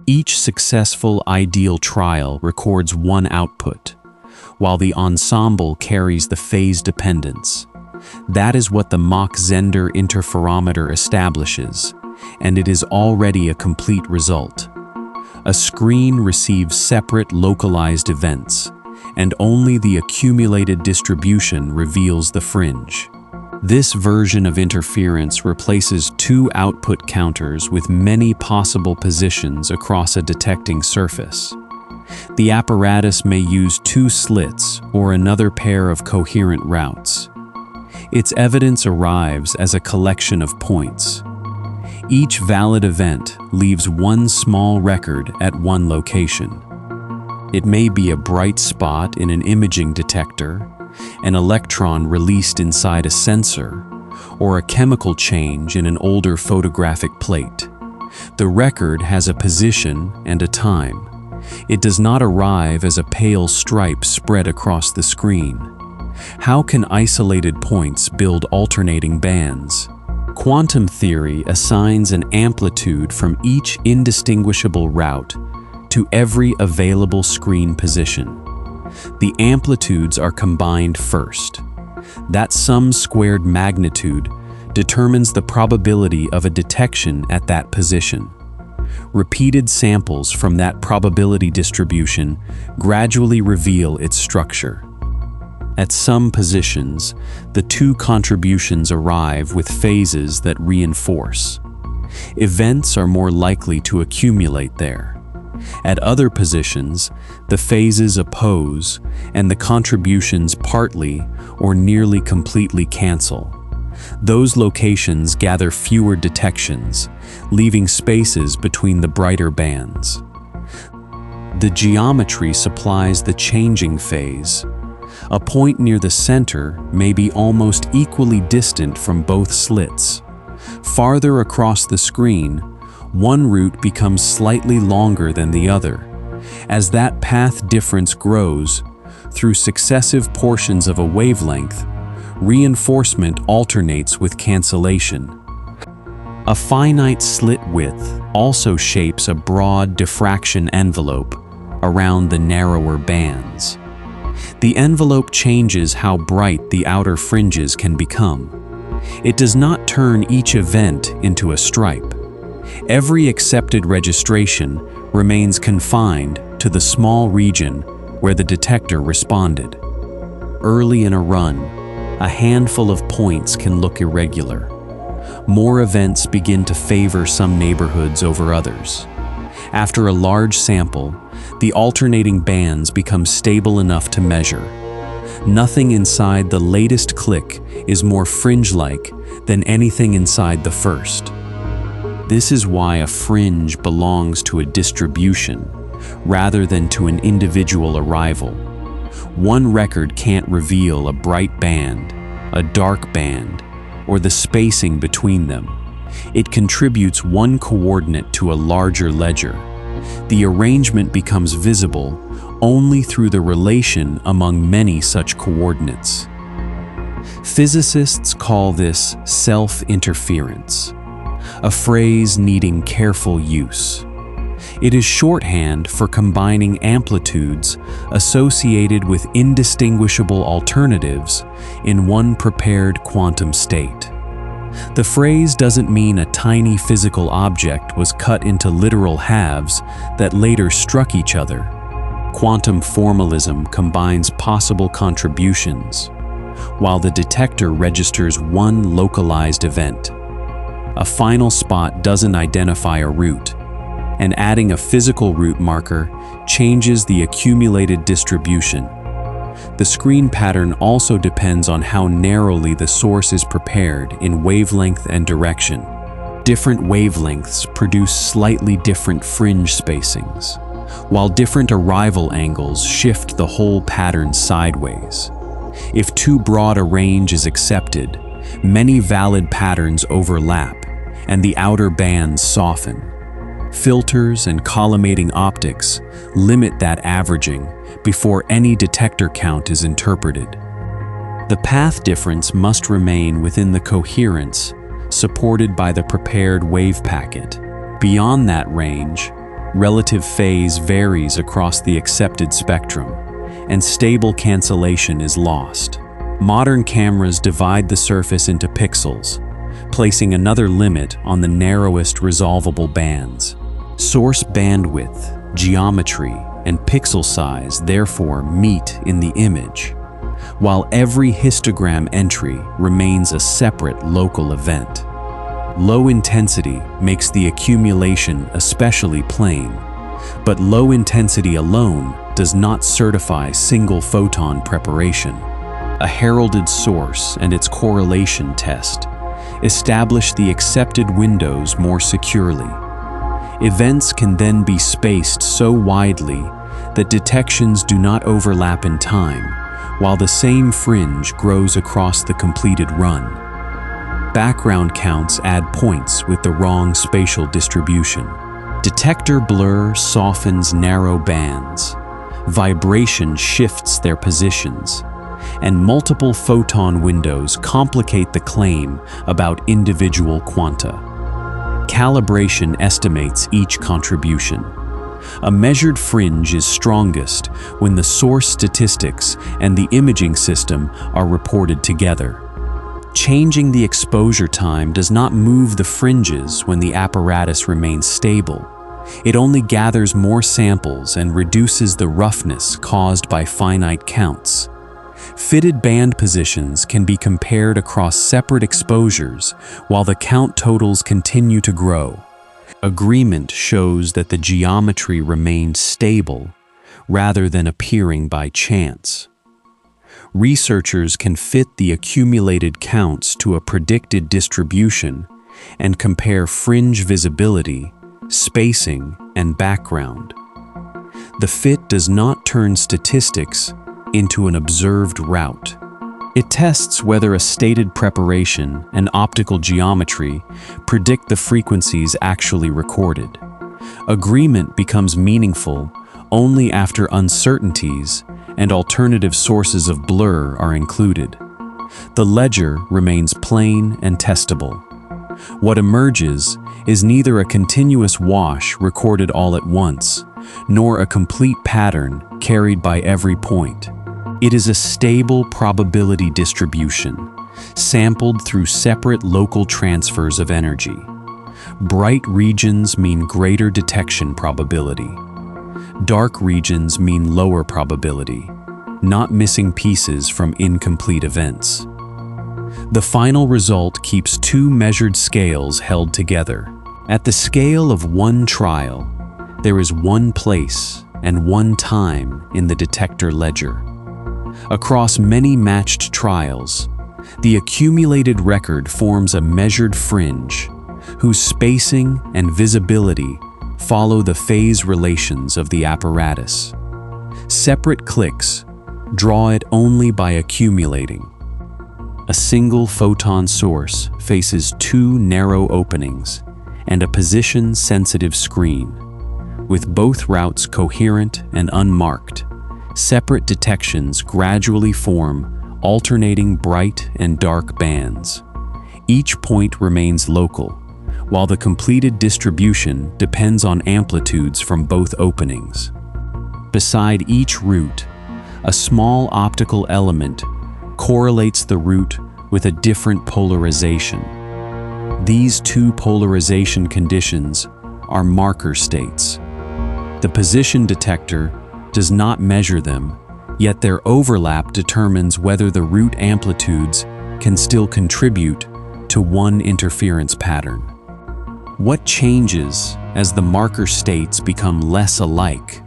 Each successful ideal trial records one output, while the ensemble carries the phase dependence. That is what the Mach-Zehnder interferometer establishes, and it is already a complete result. A screen receives separate localized events, and only the accumulated distribution reveals the fringe. This version of interference replaces two output counters with many possible positions across a detecting surface. The apparatus may use two slits or another pair of coherent routes. Its evidence arrives as a collection of points. Each valid event leaves one small record at one location. It may be a bright spot in an imaging detector, an electron released inside a sensor, or a chemical change in an older photographic plate. The record has a position and a time. It does not arrive as a pale stripe spread across the screen. How can isolated points build alternating bands? Quantum theory assigns an amplitude from each indistinguishable route to every available screen position. The amplitudes are combined first. That sum-squared magnitude determines the probability of a detection at that position. Repeated samples from that probability distribution gradually reveal its structure. At some positions, the two contributions arrive with phases that reinforce. Events are more likely to accumulate there. At other positions, the phases oppose and the contributions partly or nearly completely cancel. Those locations gather fewer detections, leaving spaces between the brighter bands. The geometry supplies the changing phase. A point near the center may be almost equally distant from both slits. Farther across the screen, one route becomes slightly longer than the other. As that path difference grows, through successive portions of a wavelength, reinforcement alternates with cancellation. A finite slit width also shapes a broad diffraction envelope around the narrower bands. The envelope changes how bright the outer fringes can become. It does not turn each event into a stripe. Every accepted registration remains confined to the small region where the detector responded. Early in a run, a handful of points can look irregular. More events begin to favor some neighborhoods over others. After a large sample, the alternating bands become stable enough to measure. Nothing inside the latest click is more fringe-like than anything inside the first. This is why a fringe belongs to a distribution rather than to an individual arrival. One record can't reveal a bright band, a dark band, or the spacing between them. It contributes one coordinate to a larger ledger. The arrangement becomes visible only through the relation among many such coordinates. Physicists call this self-interference, a phrase needing careful use. It is shorthand for combining amplitudes associated with indistinguishable alternatives in one prepared quantum state. The phrase doesn't mean a tiny physical object was cut into literal halves that later struck each other. Quantum formalism combines possible contributions, while the detector registers one localized event. A final spot doesn't identify a root, and adding a physical root marker changes the accumulated distribution. The screen pattern also depends on how narrowly the source is prepared in wavelength and direction. Different wavelengths produce slightly different fringe spacings, while different arrival angles shift the whole pattern sideways. If too broad a range is accepted, many valid patterns overlap, and the outer bands soften. Filters and collimating optics limit that averaging before any detector count is interpreted. The path difference must remain within the coherence supported by the prepared wave packet. Beyond that range, relative phase varies across the accepted spectrum, and stable cancellation is lost. Modern cameras divide the surface into pixels, placing another limit on the narrowest resolvable bands. Source bandwidth, geometry, and pixel size therefore meet in the image, while every histogram entry remains a separate local event. Low intensity makes the accumulation especially plain, but low intensity alone does not certify single-photon preparation. A heralded source and its correlation test establish the accepted windows more securely. Events can then be spaced so widely that detections do not overlap in time, while the same fringe grows across the completed run. Background counts add points with the wrong spatial distribution. Detector blur softens narrow bands. Vibration shifts their positions, and multiple photon windows complicate the claim about individual quanta. Calibration estimates each contribution. A measured fringe is strongest when the source statistics and the imaging system are reported together. Changing the exposure time does not move the fringes when the apparatus remains stable. It only gathers more samples and reduces the roughness caused by finite counts. Fitted band positions can be compared across separate exposures while the count totals continue to grow. Agreement shows that the geometry remained stable rather than appearing by chance. Researchers can fit the accumulated counts to a predicted distribution and compare fringe visibility, spacing, and background. The fit does not turn statistics into an observed route. It tests whether a stated preparation and optical geometry predict the frequencies actually recorded. Agreement becomes meaningful only after uncertainties and alternative sources of blur are included. The ledger remains plain and testable. What emerges is neither a continuous wash recorded all at once, nor a complete pattern carried by every point. It is a stable probability distribution, sampled through separate local transfers of energy. Bright regions mean greater detection probability. Dark regions mean lower probability, not missing pieces from incomplete events. The final result keeps two measured scales held together. At the scale of one trial, there is one place and one time in the detector ledger. Across many matched trials, the accumulated record forms a measured fringe, whose spacing and visibility follow the phase relations of the apparatus. Separate clicks draw it only by accumulating. A single photon source faces two narrow openings and a position-sensitive screen. With both routes coherent and unmarked, separate detections gradually form alternating bright and dark bands. Each point remains local, while the completed distribution depends on amplitudes from both openings. Beside each route, a small optical element correlates the route with a different polarization. These two polarization conditions are marker states. The position detector does not measure them, yet their overlap determines whether the route amplitudes can still contribute to one interference pattern. What changes as the marker states become less alike?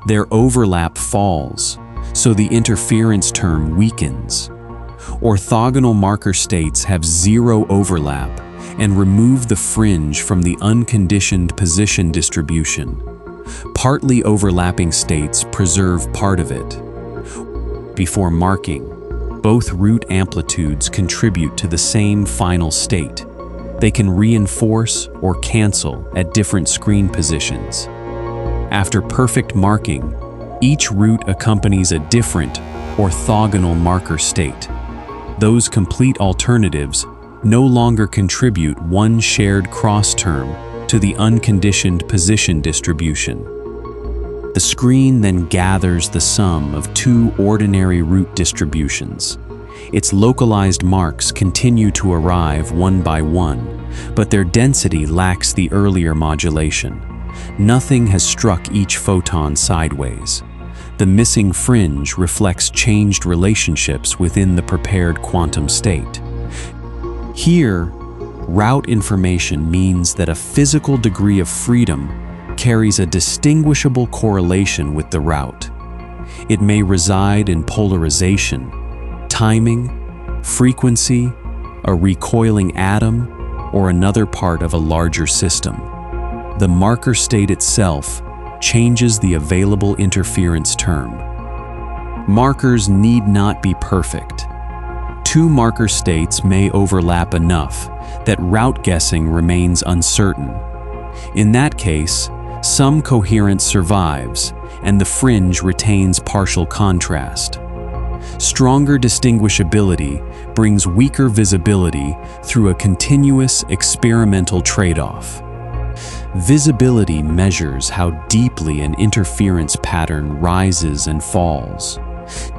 Their overlap falls, so the interference term weakens. Orthogonal marker states have zero overlap and remove the fringe from the unconditioned position distribution. Partly overlapping states preserve part of it. Before marking, both route amplitudes contribute to the same final state. They can reinforce or cancel at different screen positions. After perfect marking, each route accompanies a different orthogonal marker state. Those complete alternatives no longer contribute one shared cross term to the unconditioned position distribution. The screen then gathers the sum of two ordinary route distributions. Its localized marks continue to arrive one by one, but their density lacks the earlier modulation. Nothing has struck each photon sideways. The missing fringe reflects changed relationships within the prepared quantum state. Here, route information means that a physical degree of freedom carries a distinguishable correlation with the route. It may reside in polarization, timing, frequency, a recoiling atom, or another part of a larger system. The marker state itself changes the available interference term. Markers need not be perfect. Two marker states may overlap enough that route guessing remains uncertain. In that case, some coherence survives, and the fringe retains partial contrast. Stronger distinguishability brings weaker visibility through a continuous experimental trade-off. Visibility measures how deeply an interference pattern rises and falls.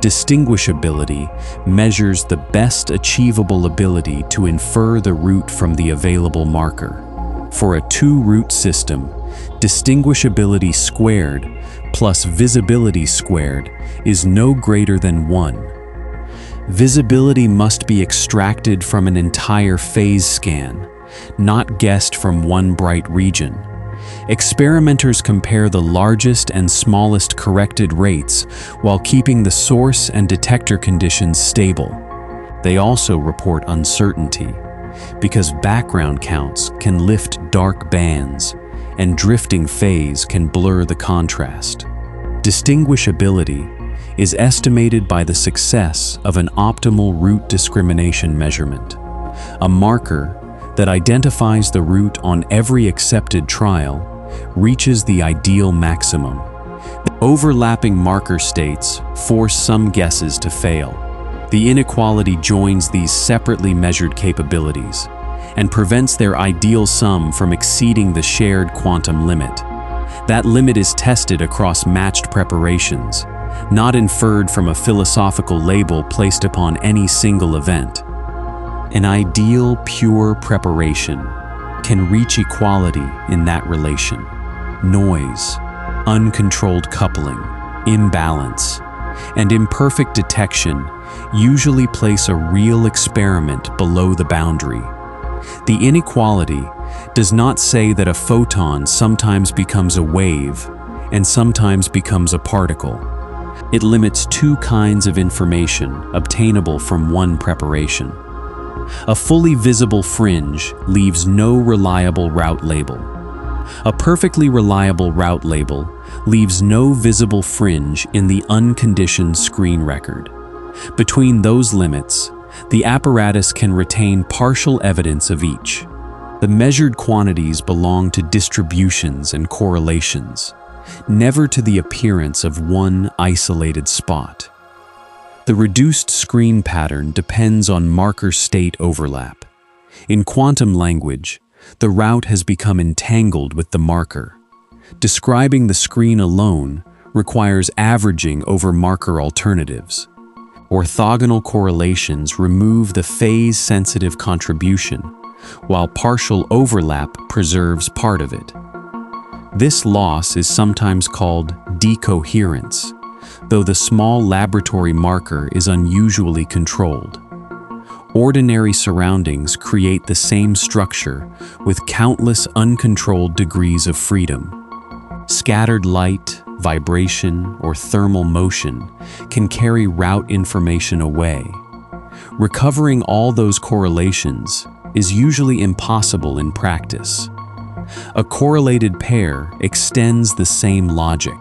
Distinguishability measures the best achievable ability to infer the route from the available marker. For a two-route system, distinguishability squared plus visibility squared is no greater than 1. Visibility must be extracted from an entire phase scan, not guessed from one bright region. Experimenters compare the largest and smallest corrected rates while keeping the source and detector conditions stable. They also report uncertainty, because background counts can lift dark bands and drifting phase can blur the contrast. Distinguishability is estimated by the success of an optimal route discrimination measurement, a marker that identifies the route on every accepted trial reaches the ideal maximum. Overlapping marker states force some guesses to fail. The inequality joins these separately measured capabilities and prevents their ideal sum from exceeding the shared quantum limit. That limit is tested across matched preparations, not inferred from a philosophical label placed upon any single event. An ideal pure preparation can reach equality in that relation. Noise, uncontrolled coupling, imbalance, and imperfect detection usually place a real experiment below the boundary. The inequality does not say that a photon sometimes becomes a wave and sometimes becomes a particle. It limits two kinds of information obtainable from one preparation. A fully visible fringe leaves no reliable route label. A perfectly reliable route label leaves no visible fringe in the unconditioned screen record. Between those limits, The apparatus can retain partial evidence of each. The measured quantities belong to distributions and correlations, never to the appearance of one isolated spot. The reduced screen pattern depends on marker state overlap. In quantum language, the route has become entangled with the marker. Describing the screen alone requires averaging over marker alternatives. Orthogonal correlations remove the phase-sensitive contribution, while partial overlap preserves part of it. This loss is sometimes called decoherence, though the small laboratory marker is unusually controlled. Ordinary surroundings create the same structure with countless uncontrolled degrees of freedom. Scattered light, vibration, or thermal motion can carry route information away. Recovering all those correlations is usually impossible in practice. A correlated pair extends the same logic.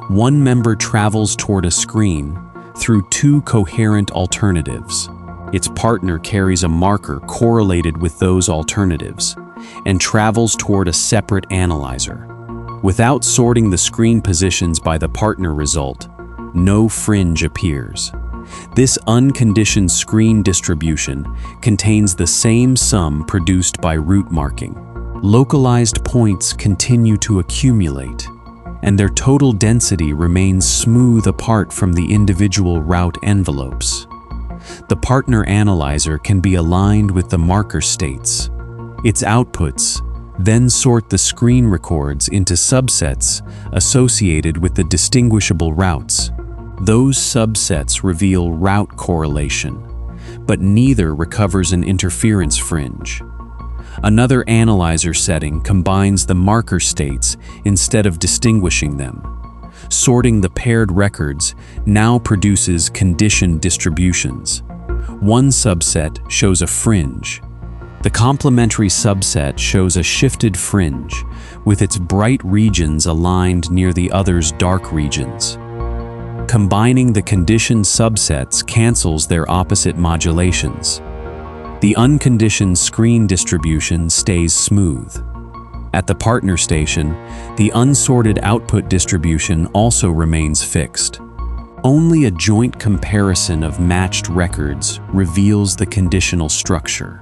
One member travels toward a screen through two coherent alternatives. Its partner carries a marker correlated with those alternatives and travels toward a separate analyzer. Without sorting the screen positions by the partner result, no fringe appears. This unconditioned screen distribution contains the same sum produced by route marking. Localized points continue to accumulate, and their total density remains smooth apart from the individual route envelopes. The partner analyzer can be aligned with the marker states. Its outputs then sort the screen records into subsets associated with the distinguishable routes. Those subsets reveal route correlation, but neither recovers an interference fringe. Another analyzer setting combines the marker states instead of distinguishing them. Sorting the paired records now produces conditioned distributions. One subset shows a fringe. The complementary subset shows a shifted fringe, with its bright regions aligned near the other's dark regions. Combining the conditioned subsets cancels their opposite modulations. The unconditioned screen distribution stays smooth. At the partner station, the unsorted output distribution also remains fixed. Only a joint comparison of matched records reveals the conditional structure.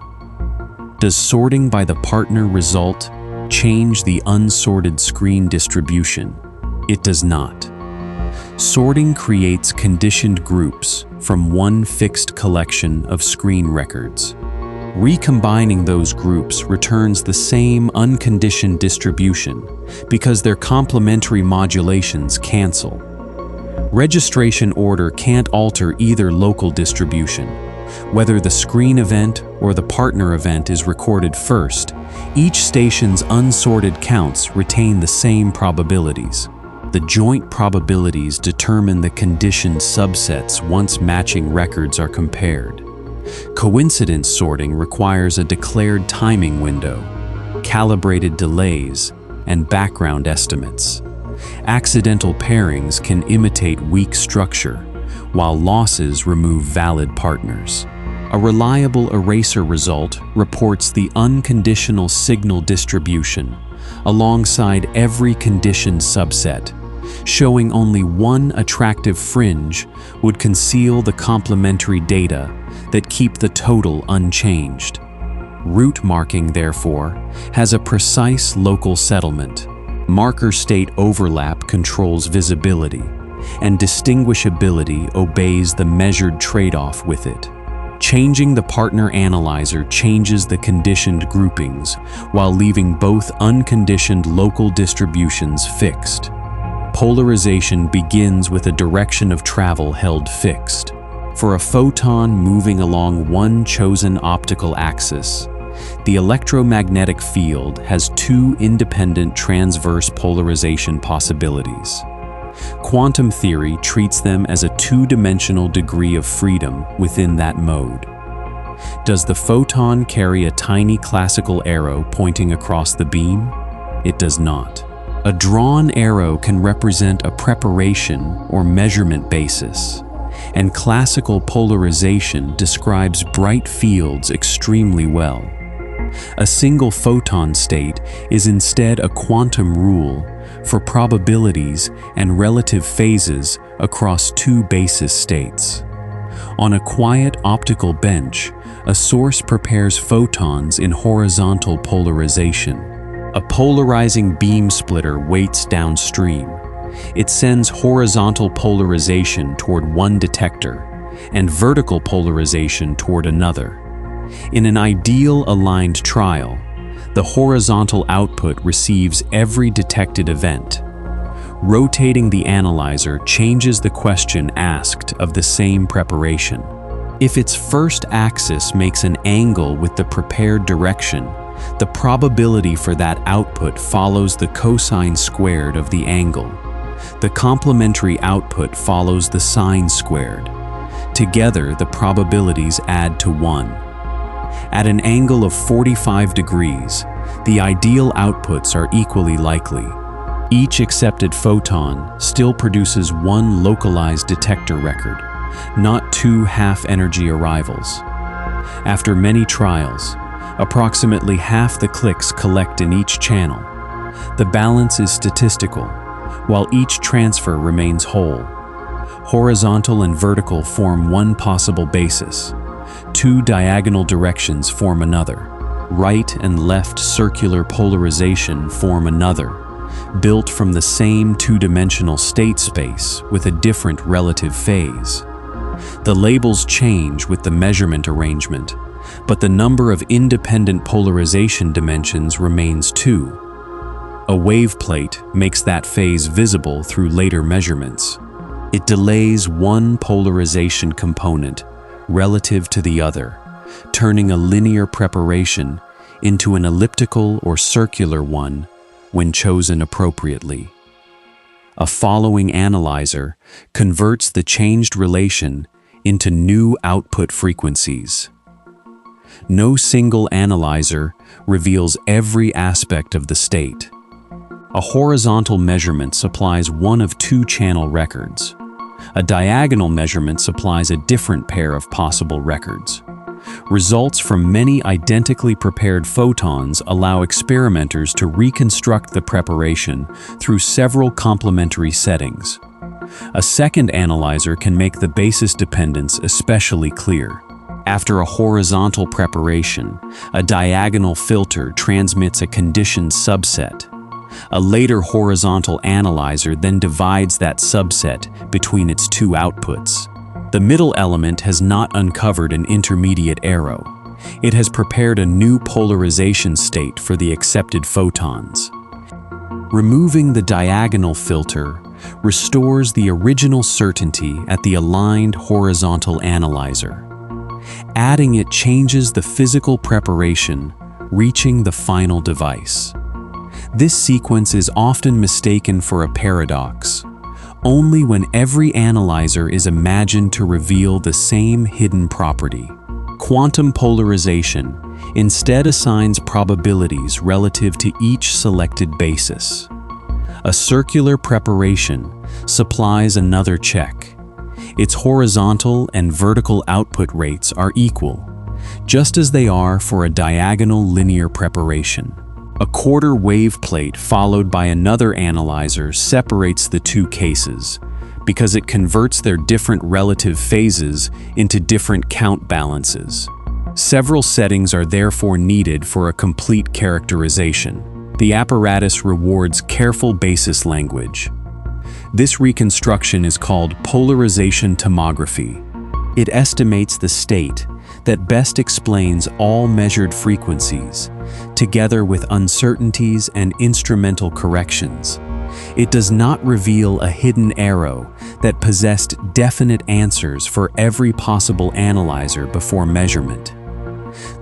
Does sorting by the partner result change the unsorted screen distribution? It does not. Sorting creates conditioned groups from one fixed collection of screen records. Recombining those groups returns the same unconditioned distribution because their complementary modulations cancel. Registration order can't alter either local distribution. Whether the screen event or the partner event is recorded first, each station's unsorted counts retain the same probabilities. The joint probabilities determine the conditioned subsets once matching records are compared. Coincidence sorting requires a declared timing window, calibrated delays, and background estimates. Accidental pairings can imitate weak structure, while losses remove valid partners. A reliable eraser result reports the unconditional signal distribution alongside every conditioned subset. Showing only one attractive fringe would conceal the complementary data that keep the total unchanged. Route marking, therefore, has a precise local settlement. Marker state overlap controls visibility, and distinguishability obeys the measured trade-off with it. Changing the partner analyzer changes the conditioned groupings while leaving both unconditioned local distributions fixed. Polarization begins with a direction of travel held fixed. For a photon moving along one chosen optical axis, the electromagnetic field has two independent transverse polarization possibilities. Quantum theory treats them as a two-dimensional degree of freedom within that mode. Does the photon carry a tiny classical arrow pointing across the beam? It does not. A drawn arrow can represent a preparation or measurement basis, and classical polarization describes bright fields extremely well. A single photon state is instead a quantum rule for probabilities and relative phases across two basis states. On a quiet optical bench, a source prepares photons in horizontal polarization. A polarizing beam splitter waits downstream. It sends horizontal polarization toward one detector and vertical polarization toward another. In an ideal aligned trial, the horizontal output receives every detected event. Rotating the analyzer changes the question asked of the same preparation. If its first axis makes an angle with the prepared direction, the probability for that output follows the cosine squared of the angle. The complementary output follows the sine squared. Together, the probabilities add to 1. At an angle of 45 degrees, the ideal outputs are equally likely. Each accepted photon still produces one localized detector record, not two half-energy arrivals. After many trials, approximately half the clicks collect in each channel. The balance is statistical, while each transfer remains whole. Horizontal and vertical form one possible basis. Two diagonal directions form another. Right and left circular polarization form another, built from the same two-dimensional state space with a different relative phase. The labels change with the measurement arrangement, but the number of independent polarization dimensions remains 2. A wave plate makes that phase visible through later measurements. It delays one polarization component relative to the other, turning a linear preparation into an elliptical or circular one when chosen appropriately. A following analyzer converts the changed relation into new output frequencies. No single analyzer reveals every aspect of the state. A horizontal measurement supplies one of two channel records. A diagonal measurement supplies a different pair of possible records. Results from many identically prepared photons allow experimenters to reconstruct the preparation through several complementary settings. A second analyzer can make the basis dependence especially clear. After a horizontal preparation, a diagonal filter transmits a conditioned subset. A later horizontal analyzer then divides that subset between its two outputs. The middle element has not uncovered an intermediate arrow. It has prepared a new polarization state for the accepted photons. Removing the diagonal filter restores the original certainty at the aligned horizontal analyzer. Adding it changes the physical preparation, reaching the final device. This sequence is often mistaken for a paradox, only when every analyzer is imagined to reveal the same hidden property. Quantum polarization instead assigns probabilities relative to each selected basis. A circular preparation supplies another check. Its horizontal and vertical output rates are equal, just as they are for a diagonal linear preparation. A quarter wave plate followed by another analyzer separates the two cases because it converts their different relative phases into different count balances. Several settings are therefore needed for a complete characterization. The apparatus rewards careful basis language. This reconstruction is called polarization tomography. It estimates the state that best explains all measured frequencies, together with uncertainties and instrumental corrections. It does not reveal a hidden arrow that possessed definite answers for every possible analyzer before measurement.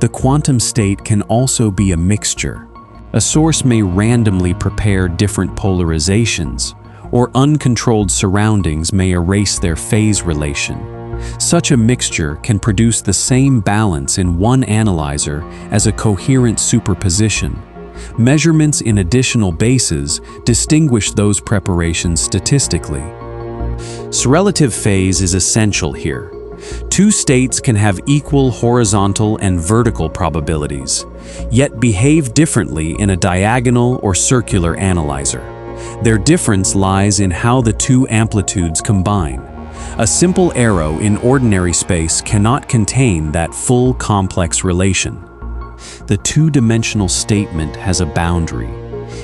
The quantum state can also be a mixture. A source may randomly prepare different polarizations, or uncontrolled surroundings may erase their phase relation. Such a mixture can produce the same balance in one analyzer as a coherent superposition. Measurements in additional bases distinguish those preparations statistically. So relative phase is essential here. Two states can have equal horizontal and vertical probabilities, yet behave differently in a diagonal or circular analyzer. Their difference lies in how the two amplitudes combine. A simple arrow in ordinary space cannot contain that full complex relation. The two-dimensional statement has a boundary.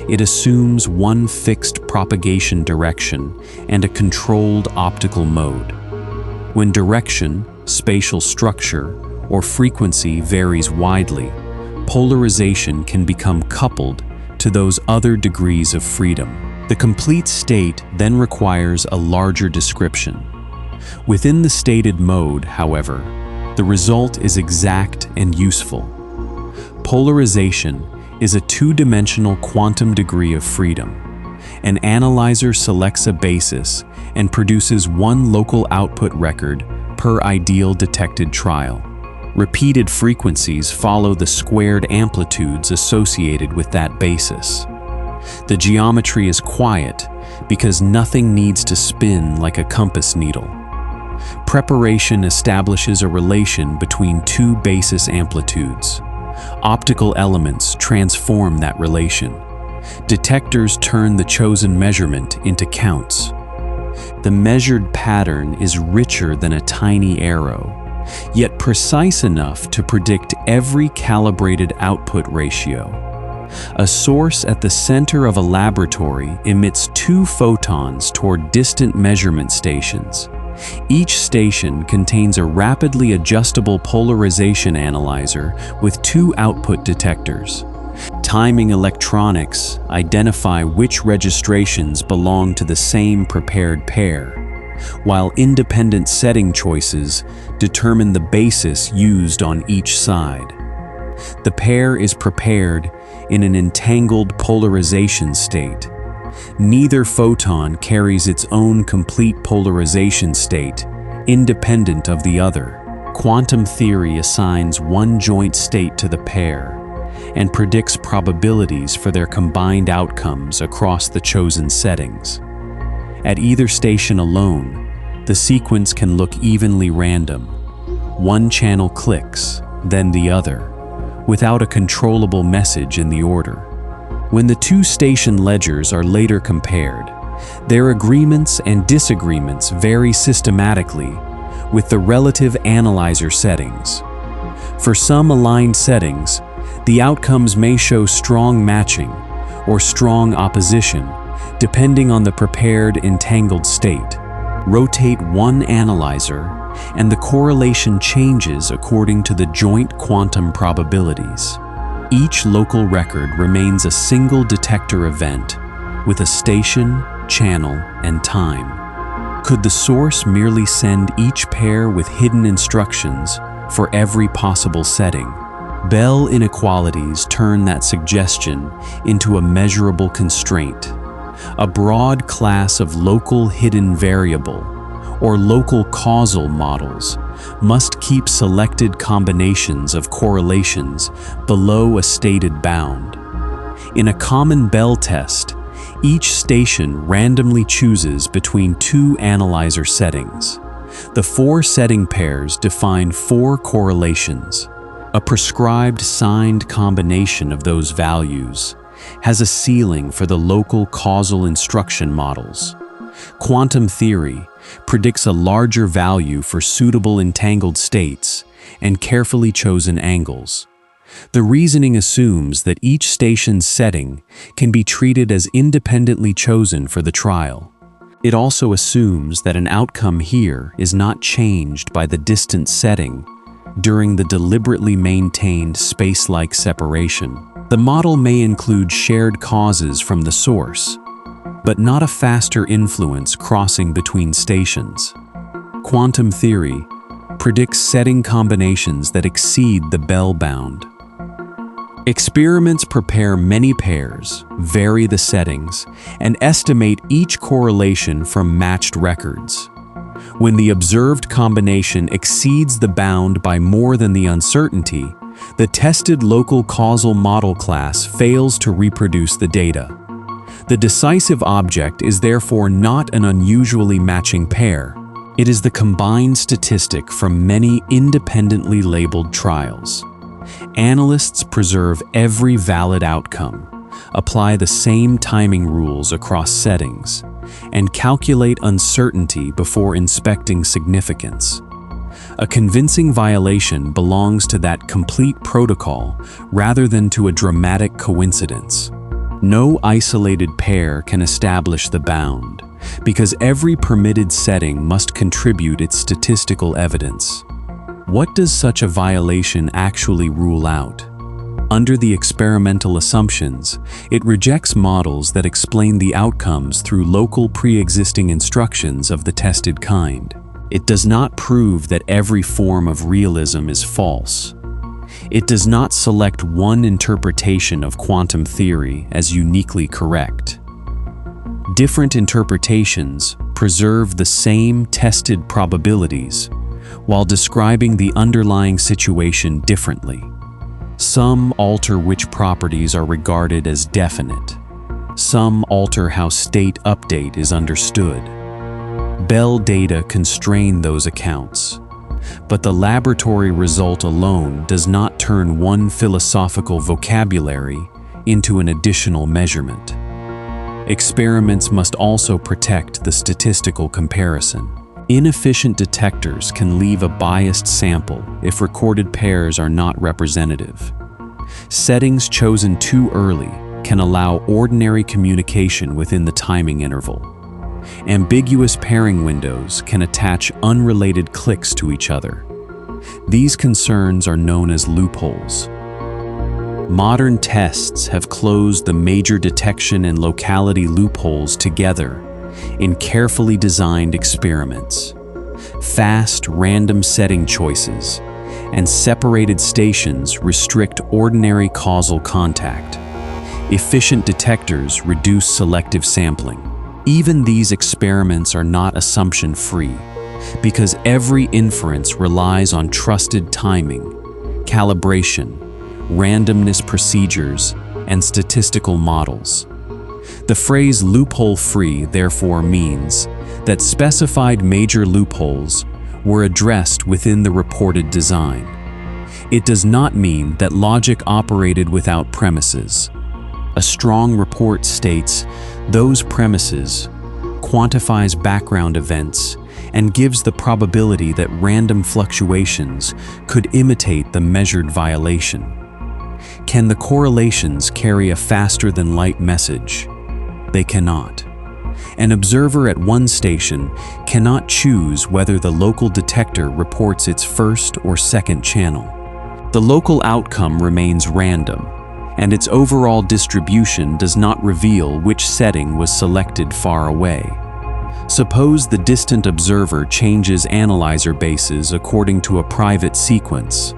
It assumes one fixed propagation direction and a controlled optical mode. When direction, spatial structure, or frequency varies widely, polarization can become coupled to those other degrees of freedom. The complete state then requires a larger description. Within the stated mode, however, the result is exact and useful. Polarization is a two-dimensional quantum degree of freedom. An analyzer selects a basis and produces one local output record per ideal detected trial. Repeated frequencies follow the squared amplitudes associated with that basis. The geometry is quiet because nothing needs to spin like a compass needle. Preparation establishes a relation between two basis amplitudes. Optical elements transform that relation. Detectors turn the chosen measurement into counts. The measured pattern is richer than a tiny arrow, yet precise enough to predict every calibrated output ratio. A source at the center of a laboratory emits two photons toward distant measurement stations. Each station contains a rapidly adjustable polarization analyzer with two output detectors. Timing electronics identify which registrations belong to the same prepared pair, while independent setting choices determine the basis used on each side. The pair is prepared in an entangled polarization state. Neither photon carries its own complete polarization state, independent of the other. Quantum theory assigns one joint state to the pair and predicts probabilities for their combined outcomes across the chosen settings. At either station alone, the sequence can look evenly random. One channel clicks, then the other, without a controllable message in the order. When the two station ledgers are later compared, their agreements and disagreements vary systematically with the relative analyzer settings. For some aligned settings, the outcomes may show strong matching or strong opposition, depending on the prepared entangled state. Rotate one analyzer, and the correlation changes according to the joint quantum probabilities. Each local record remains a single detector event with a station, channel, and time. Could the source merely send each pair with hidden instructions for every possible setting? Bell inequalities turn that suggestion into a measurable constraint, a broad class of local hidden variable, or local causal models, must keep selected combinations of correlations below a stated bound. In a common Bell test, each station randomly chooses between two analyzer settings. The four setting pairs define four correlations. A prescribed signed combination of those values has a ceiling for the local causal instruction models. Quantum theory predicts a larger value for suitable entangled states and carefully chosen angles. The reasoning assumes that each station's setting can be treated as independently chosen for the trial. It also assumes that an outcome here is not changed by the distant setting during the deliberately maintained space-like separation. The model may include shared causes from the source, but not a faster influence crossing between stations. Quantum theory predicts setting combinations that exceed the Bell bound. Experiments prepare many pairs, vary the settings, and estimate each correlation from matched records. When the observed combination exceeds the bound by more than the uncertainty, the tested local causal model class fails to reproduce the data. The decisive object is therefore not an unusually matching pair. It is the combined statistic from many independently labeled trials. Analysts preserve every valid outcome, apply the same timing rules across settings, and calculate uncertainty before inspecting significance. A convincing violation belongs to that complete protocol rather than to a dramatic coincidence. No isolated pair can establish the bound, because every permitted setting must contribute its statistical evidence. What does such a violation actually rule out? Under the experimental assumptions, it rejects models that explain the outcomes through local pre-existing instructions of the tested kind. It does not prove that every form of realism is false. It does not select one interpretation of quantum theory as uniquely correct. Different interpretations preserve the same tested probabilities while describing the underlying situation differently. Some alter which properties are regarded as definite. Some alter how state update is understood. Bell data constrain those accounts, but the laboratory result alone does not turn one philosophical vocabulary into an additional measurement. Experiments must also protect the statistical comparison. Inefficient detectors can leave a biased sample if recorded pairs are not representative. Settings chosen too early can allow ordinary communication within the timing interval. Ambiguous pairing windows can attach unrelated clicks to each other. These concerns are known as loopholes. Modern tests have closed the major detection and locality loopholes together in carefully designed experiments. Fast, random setting choices and separated stations restrict ordinary causal contact. Efficient detectors reduce selective sampling. Even these experiments are not assumption-free, because every inference relies on trusted timing, calibration, randomness procedures, and statistical models. The phrase loophole-free therefore means that specified major loopholes were addressed within the reported design. It does not mean that logic operated without premises. A strong report states those premises, quantifies background events, and gives the probability that random fluctuations could imitate the measured violation. Can the correlations carry a faster-than-light message? They cannot. An observer at one station cannot choose whether the local detector reports its first or second channel. The local outcome remains random, and its overall distribution does not reveal which setting was selected far away. Suppose the distant observer changes analyzer bases according to a private sequence.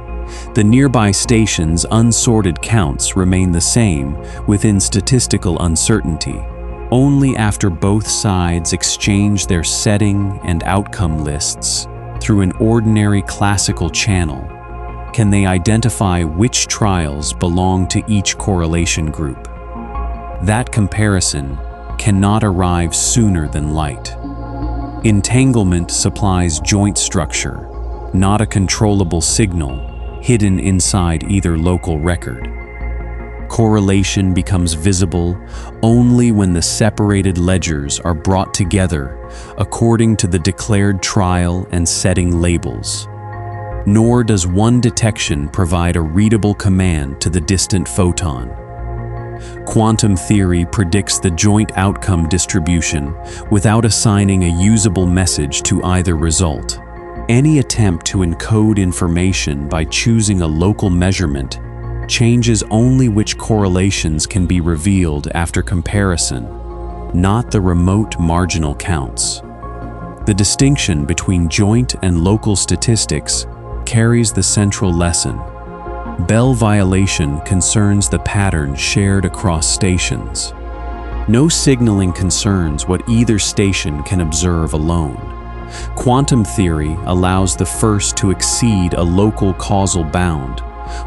The nearby station's unsorted counts remain the same within statistical uncertainty. Only after both sides exchange their setting and outcome lists through an ordinary classical channel can they identify which trials belong to each correlation group. That comparison cannot arrive sooner than light. Entanglement supplies joint structure, not a controllable signal hidden inside either local record. Correlation becomes visible only when the separated ledgers are brought together according to the declared trial and setting labels. Nor does one detection provide a readable command to the distant photon. Quantum theory predicts the joint outcome distribution without assigning a usable message to either result. Any attempt to encode information by choosing a local measurement changes only which correlations can be revealed after comparison, not the remote marginal counts. The distinction between joint and local statistics carries the central lesson. Bell violation concerns the pattern shared across stations. No signaling concerns what either station can observe alone. Quantum theory allows the first to exceed a local causal bound,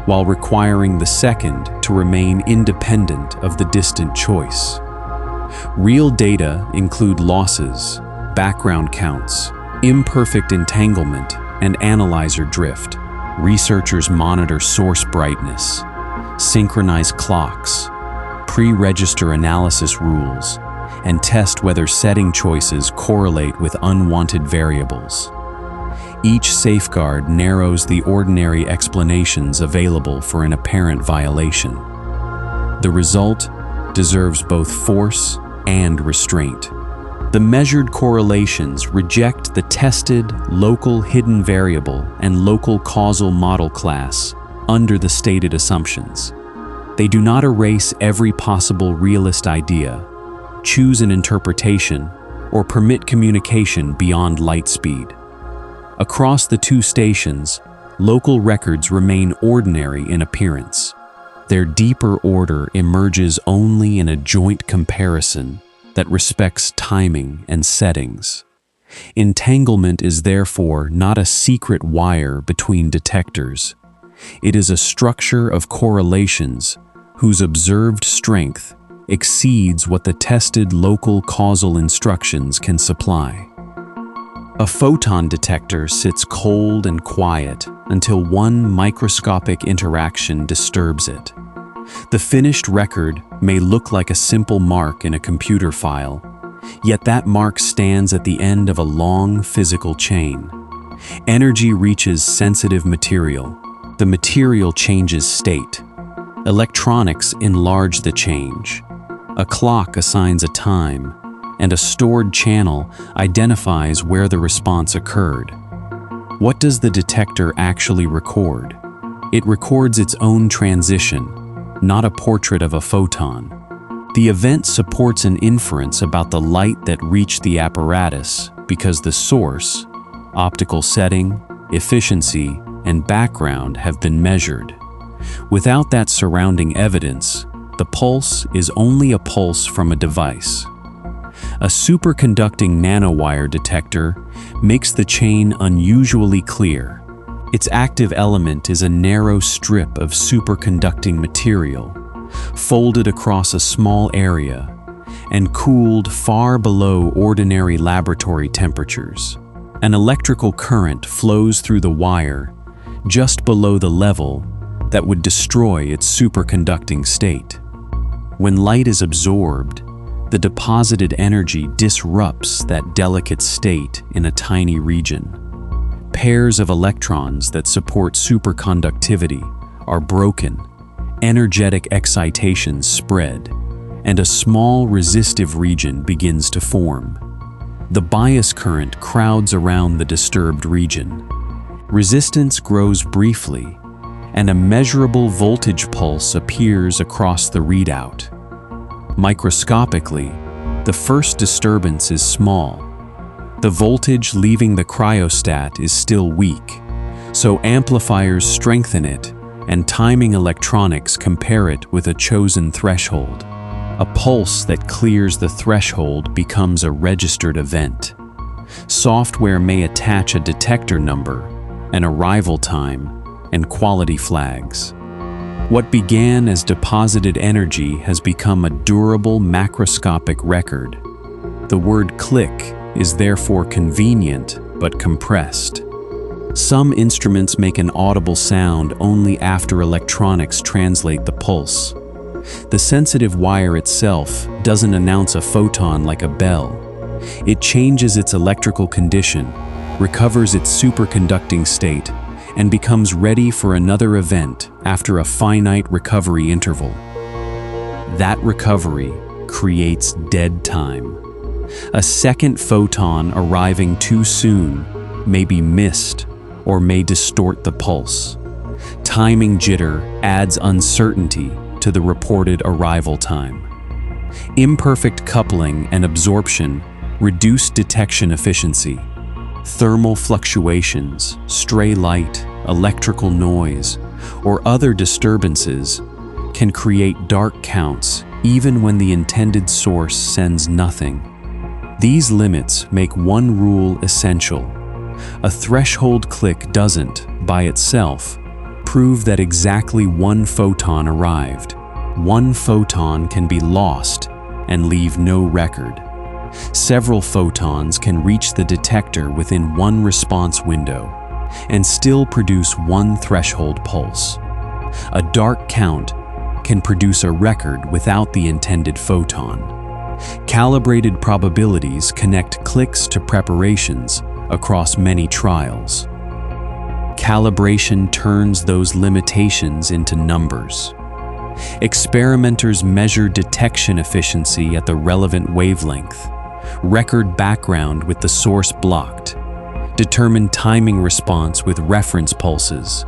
while requiring the second to remain independent of the distant choice. Real data include losses, background counts, imperfect entanglement, and analyzer drift. Researchers monitor source brightness, synchronize clocks, pre-register analysis rules, and test whether setting choices correlate with unwanted variables. Each safeguard narrows the ordinary explanations available for an apparent violation. The result deserves both force and restraint. The measured correlations reject the tested local hidden variable and local causal model class under the stated assumptions. They do not erase every possible realist idea, choose an interpretation, or permit communication beyond light speed. Across the two stations, local records remain ordinary in appearance. Their deeper order emerges only in a joint comparison that respects timing and settings. Entanglement is therefore not a secret wire between detectors. It is a structure of correlations whose observed strength exceeds what the tested local causal instructions can supply. A photon detector sits cold and quiet until one microscopic interaction disturbs it. The finished record may look like a simple mark in a computer file, yet that mark stands at the end of a long physical chain. Energy reaches sensitive material. The material changes state. Electronics enlarge the change. A clock assigns a time, and a stored channel identifies where the response occurred. What does the detector actually record? It records its own transition, not a portrait of a photon. The event supports an inference about the light that reached the apparatus because the source, optical setting, efficiency, and background have been measured. Without that surrounding evidence, the pulse is only a pulse from a device. A superconducting nanowire detector makes the chain unusually clear. Its active element is a narrow strip of superconducting material, folded across a small area, and cooled far below ordinary laboratory temperatures. An electrical current flows through the wire just below the level that would destroy its superconducting state. When light is absorbed, the deposited energy disrupts that delicate state in a tiny region. Pairs of electrons that support superconductivity are broken, energetic excitations spread, and a small resistive region begins to form. The bias current crowds around the disturbed region. Resistance grows briefly, and a measurable voltage pulse appears across the readout. Microscopically, the first disturbance is small. The voltage leaving the cryostat is still weak, so amplifiers strengthen it and timing electronics compare it with a chosen threshold. A pulse that clears the threshold becomes a registered event. Software may attach a detector number, an arrival time, and quality flags. What began as deposited energy has become a durable macroscopic record. The word click is therefore convenient but compressed. Some instruments make an audible sound only after electronics translate the pulse. The sensitive wire itself doesn't announce a photon like a bell. It changes its electrical condition, recovers its superconducting state, and becomes ready for another event after a finite recovery interval. That recovery creates dead time. A second photon arriving too soon may be missed or may distort the pulse. Timing jitter adds uncertainty to the reported arrival time. Imperfect coupling and absorption reduce detection efficiency. Thermal fluctuations, stray light, electrical noise, or other disturbances can create dark counts even when the intended source sends nothing. These limits make one rule essential. A threshold click doesn't, by itself, prove that exactly one photon arrived. One photon can be lost and leave no record. Several photons can reach the detector within one response window and still produce one threshold pulse. A dark count can produce a record without the intended photon. Calibrated probabilities connect clicks to preparations across many trials. Calibration turns those limitations into numbers. Experimenters measure detection efficiency at the relevant wavelength, record background with the source blocked, determine timing response with reference pulses,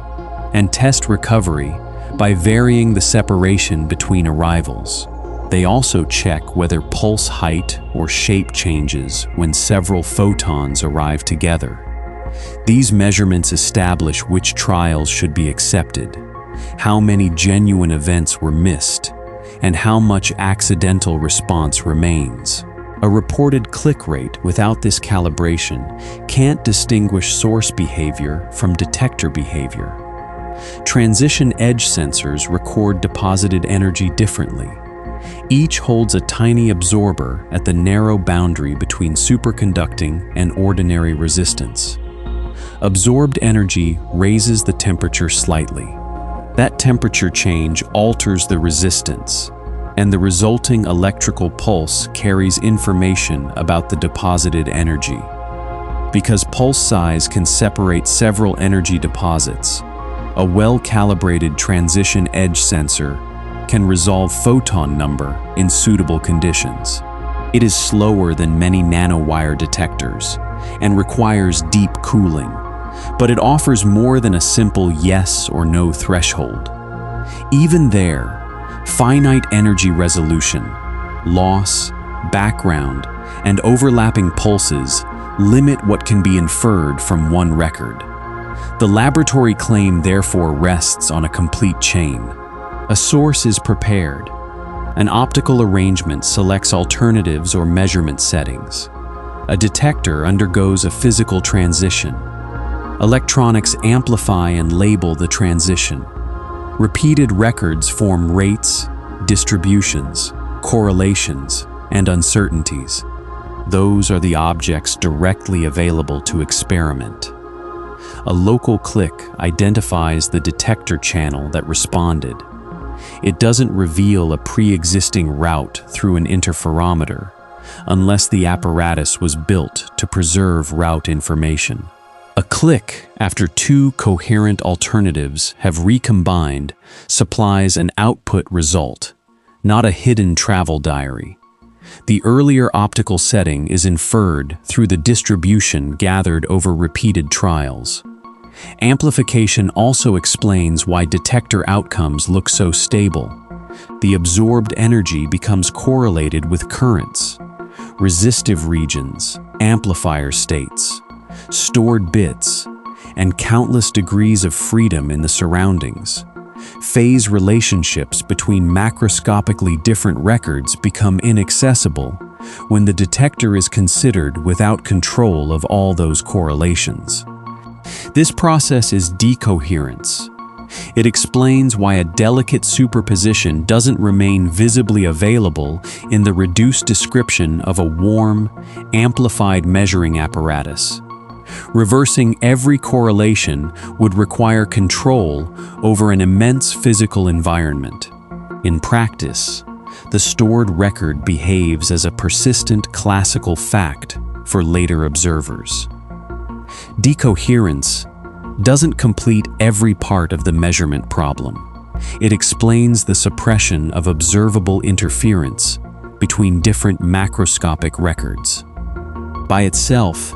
and test recovery by varying the separation between arrivals. They also check whether pulse height or shape changes when several photons arrive together. These measurements establish which trials should be accepted, how many genuine events were missed, and how much accidental response remains. A reported click rate without this calibration can't distinguish source behavior from detector behavior. Transition edge sensors record deposited energy differently. Each holds a tiny absorber at the narrow boundary between superconducting and ordinary resistance. Absorbed energy raises the temperature slightly. That temperature change alters the resistance, and the resulting electrical pulse carries information about the deposited energy. Because pulse size can separate several energy deposits, a well-calibrated transition edge sensor can resolve photon number in suitable conditions. It is slower than many nanowire detectors and requires deep cooling, but it offers more than a simple yes or no threshold. Even there, finite energy resolution, loss, background, and overlapping pulses limit what can be inferred from one record. The laboratory claim therefore rests on a complete chain. A source is prepared. An optical arrangement selects alternatives or measurement settings. A detector undergoes a physical transition. Electronics amplify and label the transition. Repeated records form rates, distributions, correlations, and uncertainties. Those are the objects directly available to experiment. A local click identifies the detector channel that responded. It doesn't reveal a pre-existing route through an interferometer, unless the apparatus was built to preserve route information. A click after two coherent alternatives have recombined supplies an output result, not a hidden travel diary. The earlier optical setting is inferred through the distribution gathered over repeated trials. Amplification also explains why detector outcomes look so stable. The absorbed energy becomes correlated with currents, resistive regions, amplifier states, stored bits, and countless degrees of freedom in the surroundings. Phase relationships between macroscopically different records become inaccessible when the detector is considered without control of all those correlations. This process is decoherence. It explains why a delicate superposition doesn't remain visibly available in the reduced description of a warm, amplified measuring apparatus. Reversing every correlation would require control over an immense physical environment. In practice, the stored record behaves as a persistent classical fact for later observers. Decoherence doesn't complete every part of the measurement problem. It explains the suppression of observable interference between different macroscopic records. By itself,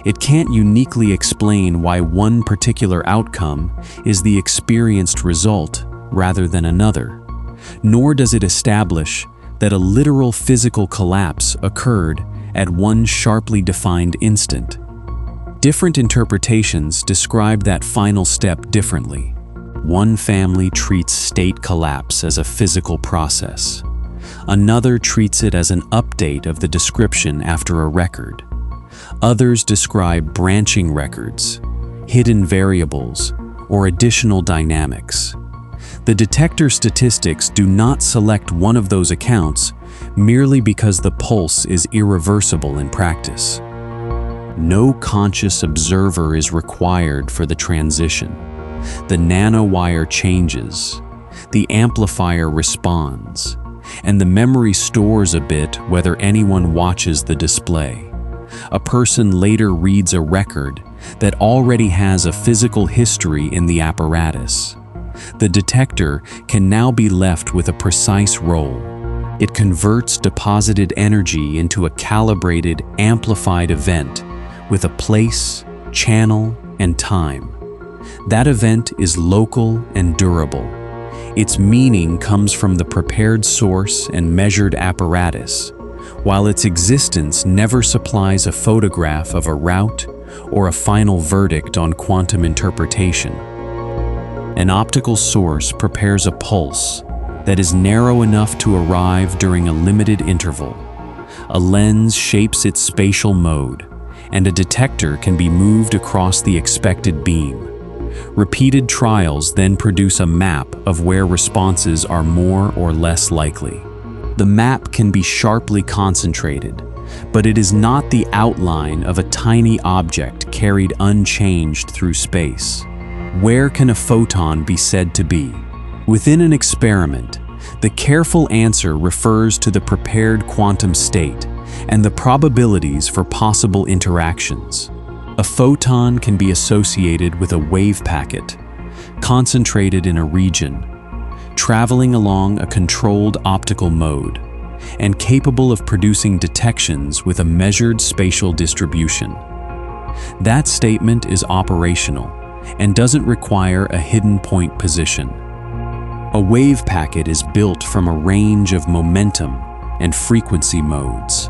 it can't uniquely explain why one particular outcome is the experienced result rather than another, nor does it establish that a literal physical collapse occurred at one sharply defined instant. Different interpretations describe that final step differently. One family treats state collapse as a physical process. Another treats it as an update of the description after a record. Others describe branching records, hidden variables, or additional dynamics. The detector statistics do not select one of those accounts merely because the pulse is irreversible in practice. No conscious observer is required for the transition. The nanowire changes, the amplifier responds, and the memory stores a bit whether anyone watches the display. A person later reads a record that already has a physical history in the apparatus. The detector can now be left with a precise role. It converts deposited energy into a calibrated, amplified event with a place, channel, and time. That event is local and durable. Its meaning comes from the prepared source and measured apparatus, while its existence never supplies a photograph of a route or a final verdict on quantum interpretation. An optical source prepares a pulse that is narrow enough to arrive during a limited interval. A lens shapes its spatial mode, and a detector can be moved across the expected beam. Repeated trials then produce a map of where responses are more or less likely. The map can be sharply concentrated, but it is not the outline of a tiny object carried unchanged through space. Where can a photon be said to be? Within an experiment, the careful answer refers to the prepared quantum state and the probabilities for possible interactions. A photon can be associated with a wave packet, concentrated in a region, traveling along a controlled optical mode, and capable of producing detections with a measured spatial distribution. That statement is operational and doesn't require a hidden point position. A wave packet is built from a range of momentum and frequency modes.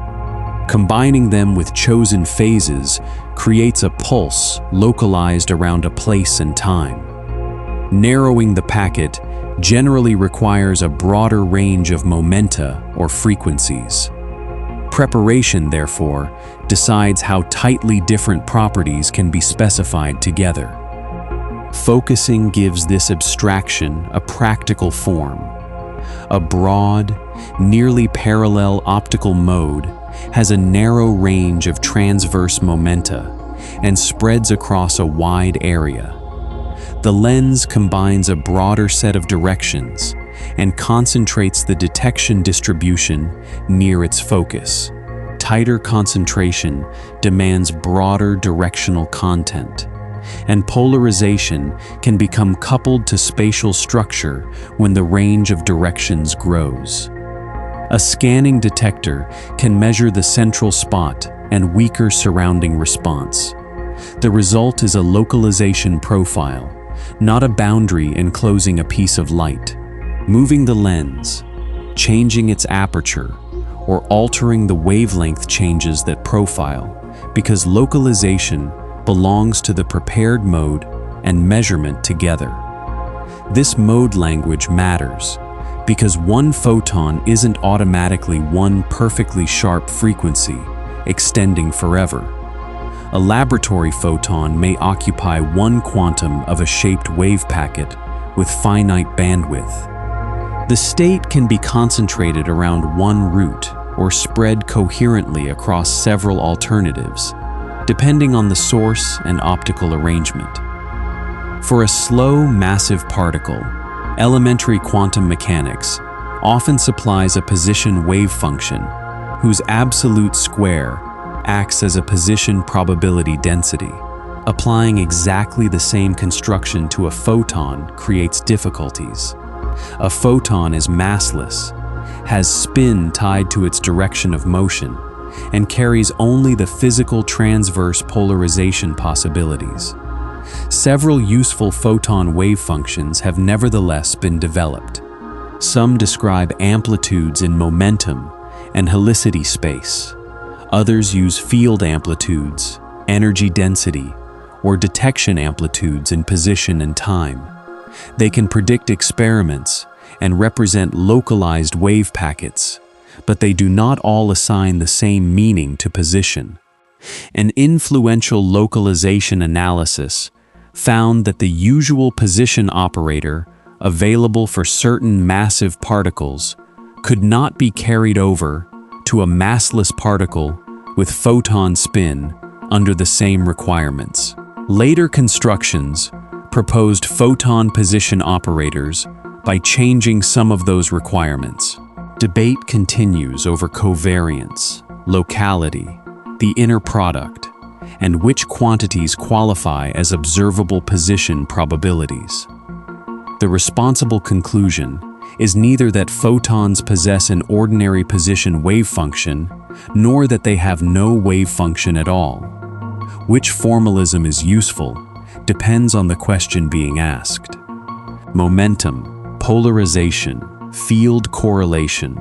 Combining them with chosen phases creates a pulse localized around a place and time. Narrowing the packet generally requires a broader range of momenta or frequencies. Preparation, therefore, decides how tightly different properties can be specified together. Focusing gives this abstraction a practical form. A broad, nearly parallel optical mode has a narrow range of transverse momenta and spreads across a wide area. The lens combines a broader set of directions and concentrates the detection distribution near its focus. Tighter concentration demands broader directional content, and polarization can become coupled to spatial structure when the range of directions grows. A scanning detector can measure the central spot and weaker surrounding response. The result is a localization profile, not a boundary enclosing a piece of light. Moving the lens, changing its aperture, or altering the wavelength changes that profile, because localization belongs to the prepared mode and measurement together. This mode language matters because one photon isn't automatically one perfectly sharp frequency extending forever. A laboratory photon may occupy one quantum of a shaped wave packet with finite bandwidth. The state can be concentrated around one route or spread coherently across several alternatives, depending on the source and optical arrangement. For a slow, massive particle, elementary quantum mechanics often supplies a position wave function whose absolute square acts as a position probability density. Applying exactly the same construction to a photon creates difficulties. A photon is massless, has spin tied to its direction of motion, and carries only the physical transverse polarization possibilities. Several useful photon wave functions have nevertheless been developed. Some describe amplitudes in momentum and helicity space. Others use field amplitudes, energy density, or detection amplitudes in position and time. They can predict experiments and represent localized wave packets, but they do not all assign the same meaning to position. An influential localization analysis found that the usual position operator available for certain massive particles could not be carried over to a massless particle with photon spin under the same requirements. Later constructions proposed photon position operators by changing some of those requirements. Debate continues over covariance, locality, the inner product, and which quantities qualify as observable position probabilities. The responsible conclusion is neither that photons possess an ordinary position wave function, nor that they have no wave function at all. Which formalism is useful depends on the question being asked. Momentum, polarization, field correlation,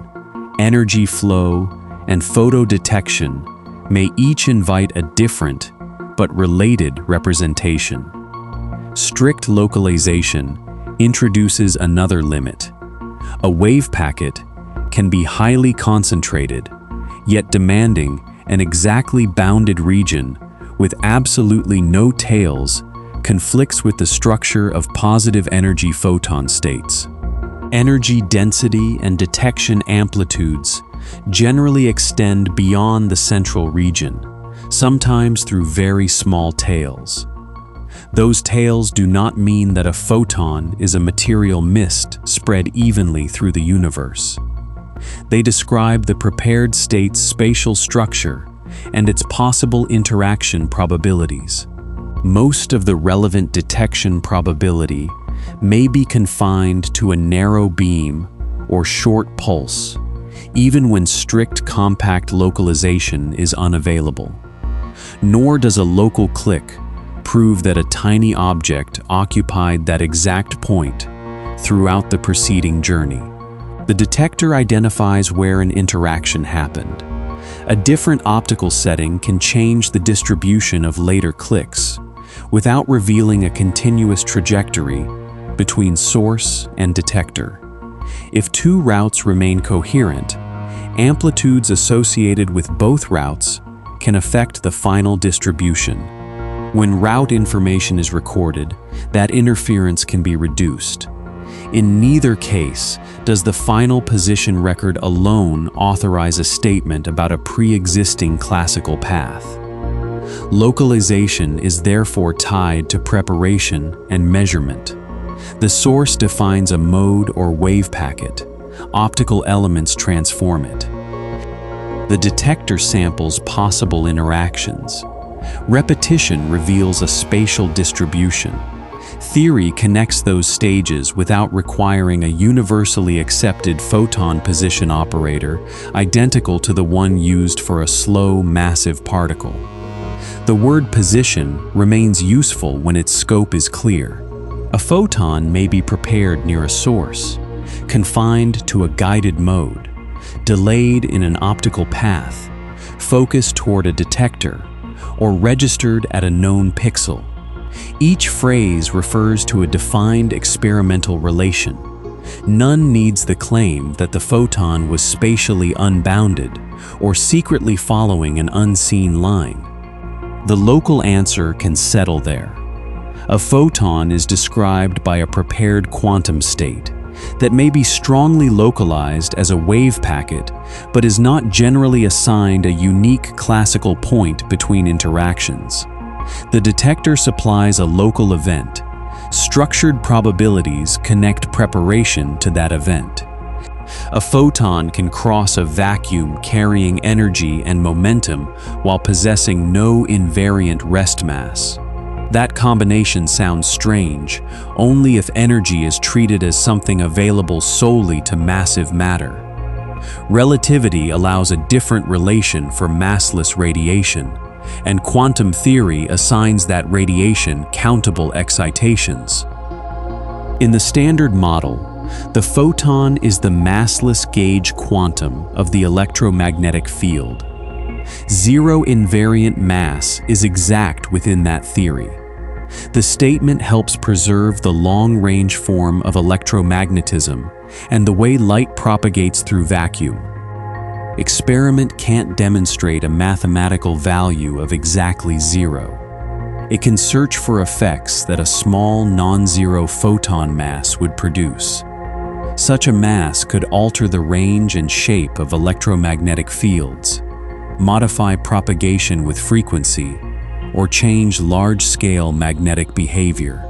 energy flow, and photodetection may each invite a different but related representation. Strict localization introduces another limit. A wave packet can be highly concentrated, yet demanding an exactly bounded region with absolutely no tails conflicts with the structure of positive energy photon states. Energy density and detection amplitudes generally extend beyond the central region, sometimes through very small tails. Those tails do not mean that a photon is a material mist spread evenly through the universe. They describe the prepared state's spatial structure and its possible interaction probabilities. Most of the relevant detection probability may be confined to a narrow beam or short pulse, even when strict compact localization is unavailable. Nor does a local click prove that a tiny object occupied that exact point throughout the preceding journey. The detector identifies where an interaction happened. A different optical setting can change the distribution of later clicks without revealing a continuous trajectory between source and detector. If two routes remain coherent, amplitudes associated with both routes can affect the final distribution. When route information is recorded, that interference can be reduced. In neither case does the final position record alone authorize a statement about a pre-existing classical path. Localization is therefore tied to preparation and measurement. The source defines a mode or wave packet. Optical elements transform it. The detector samples possible interactions. Repetition reveals a spatial distribution. Theory connects those stages without requiring a universally accepted photon position operator identical to the one used for a slow, massive particle. The word position remains useful when its scope is clear. A photon may be prepared near a source, confined to a guided mode, delayed in an optical path, focused toward a detector, or registered at a known pixel. Each phrase refers to a defined experimental relation. None needs the claim that the photon was spatially unbounded or secretly following an unseen line. The local answer can settle there. A photon is described by a prepared quantum state that may be strongly localized as a wave packet, but is not generally assigned a unique classical point between interactions. The detector supplies a local event. Structured probabilities connect preparation to that event. A photon can cross a vacuum carrying energy and momentum while possessing no invariant rest mass. That combination sounds strange only if energy is treated as something available solely to massive matter. Relativity allows a different relation for massless radiation, and quantum theory assigns that radiation countable excitations. In the Standard Model, the photon is the massless gauge quantum of the electromagnetic field. Zero invariant mass is exact within that theory. The statement helps preserve the long-range form of electromagnetism and the way light propagates through vacuum. Experiment can't demonstrate a mathematical value of exactly zero. It can search for effects that a small non-zero photon mass would produce. Such a mass could alter the range and shape of electromagnetic fields, modify propagation with frequency, or change large-scale magnetic behavior.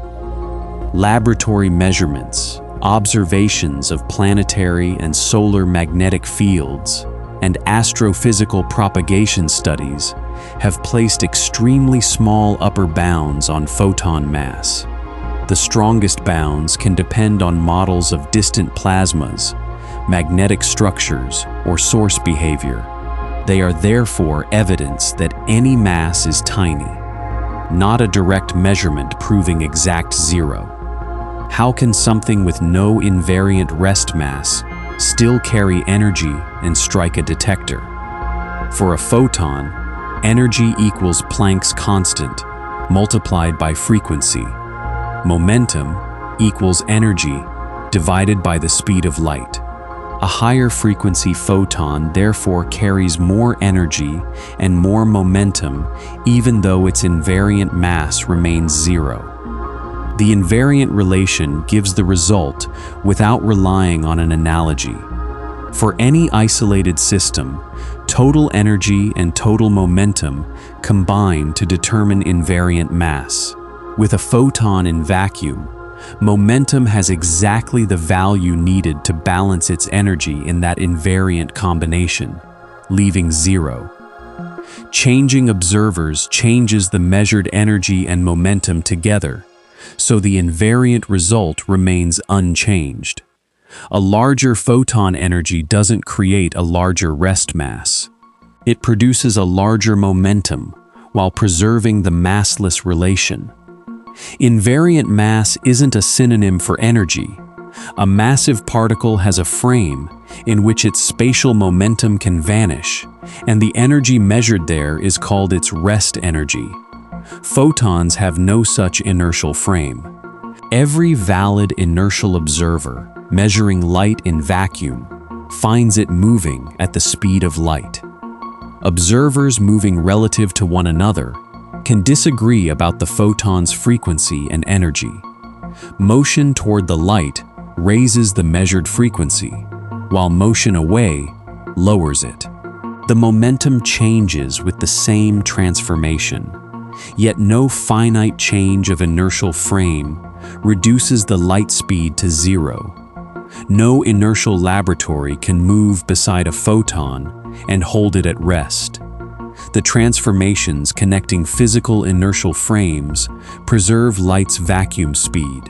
Laboratory measurements, observations of planetary and solar magnetic fields, and astrophysical propagation studies have placed extremely small upper bounds on photon mass. The strongest bounds can depend on models of distant plasmas, magnetic structures, or source behavior. They are therefore evidence that any mass is tiny, not a direct measurement proving exact zero. How can something with no invariant rest mass still carry energy and strike a detector? For a photon, energy equals Planck's constant multiplied by frequency. Momentum equals energy divided by the speed of light. A higher frequency photon therefore carries more energy and more momentum even though its invariant mass remains zero. The invariant relation gives the result without relying on an analogy. For any isolated system, total energy and total momentum combine to determine invariant mass. With a photon in vacuum, momentum has exactly the value needed to balance its energy in that invariant combination, leaving zero. Changing observers changes the measured energy and momentum together, so the invariant result remains unchanged. A larger photon energy doesn't create a larger rest mass. It produces a larger momentum while preserving the massless relation. Invariant mass isn't a synonym for energy. A massive particle has a frame in which its spatial momentum can vanish, and the energy measured there is called its rest energy. Photons have no such inertial frame. Every valid inertial observer measuring light in vacuum finds it moving at the speed of light. Observers moving relative to one another can disagree about the photon's frequency and energy. Motion toward the light raises the measured frequency, while motion away lowers it. The momentum changes with the same transformation, yet no finite change of inertial frame reduces the light speed to zero. No inertial laboratory can move beside a photon and hold it at rest. The transformations connecting physical inertial frames preserve light's vacuum speed.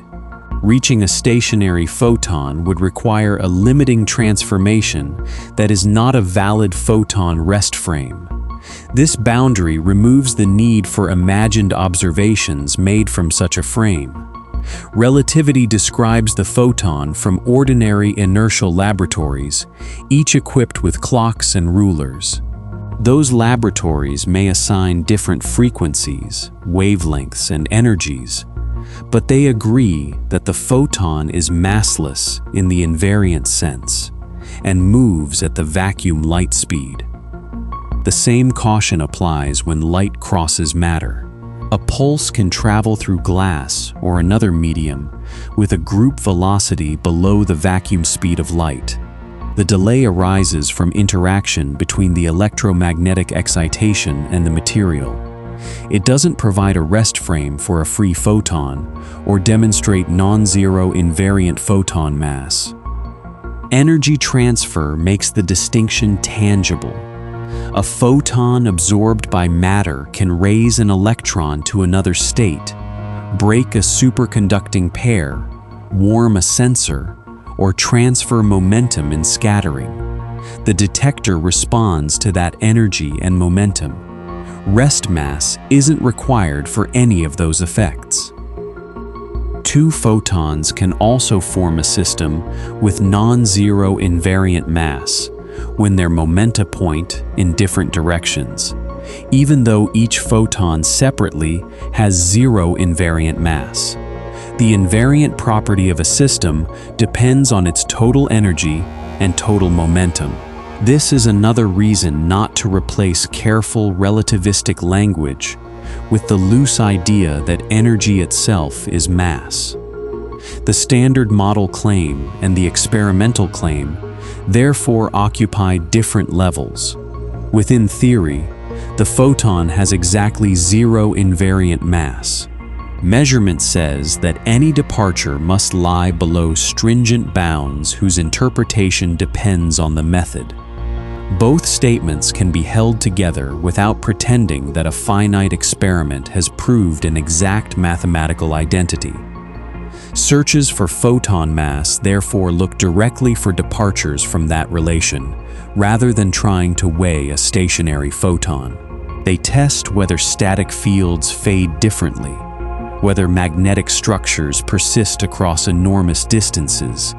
Reaching a stationary photon would require a limiting transformation that is not a valid photon rest frame. This boundary removes the need for imagined observations made from such a frame. Relativity describes the photon from ordinary inertial laboratories, each equipped with clocks and rulers. Those laboratories may assign different frequencies, wavelengths, and energies, but they agree that the photon is massless in the invariant sense and moves at the vacuum light speed. The same caution applies when light crosses matter. A pulse can travel through glass or another medium with a group velocity below the vacuum speed of light. The delay arises from interaction between the electromagnetic excitation and the material. It doesn't provide a rest frame for a free photon or demonstrate non-zero invariant photon mass. Energy transfer makes the distinction tangible. A photon absorbed by matter can raise an electron to another state, break a superconducting pair, warm a sensor, or transfer momentum in scattering. The detector responds to that energy and momentum. Rest mass isn't required for any of those effects. Two photons can also form a system with non-zero invariant mass when their momenta point in different directions, even though each photon separately has zero invariant mass. The invariant property of a system depends on its total energy and total momentum. This is another reason not to replace careful relativistic language with the loose idea that energy itself is mass. The standard model claim and the experimental claim therefore occupy different levels. Within theory, the photon has exactly zero invariant mass. Measurement says that any departure must lie below stringent bounds whose interpretation depends on the method. Both statements can be held together without pretending that a finite experiment has proved an exact mathematical identity. Searches for photon mass therefore look directly for departures from that relation, rather than trying to weigh a stationary photon. They test whether static fields fade differently, whether magnetic structures persist across enormous distances,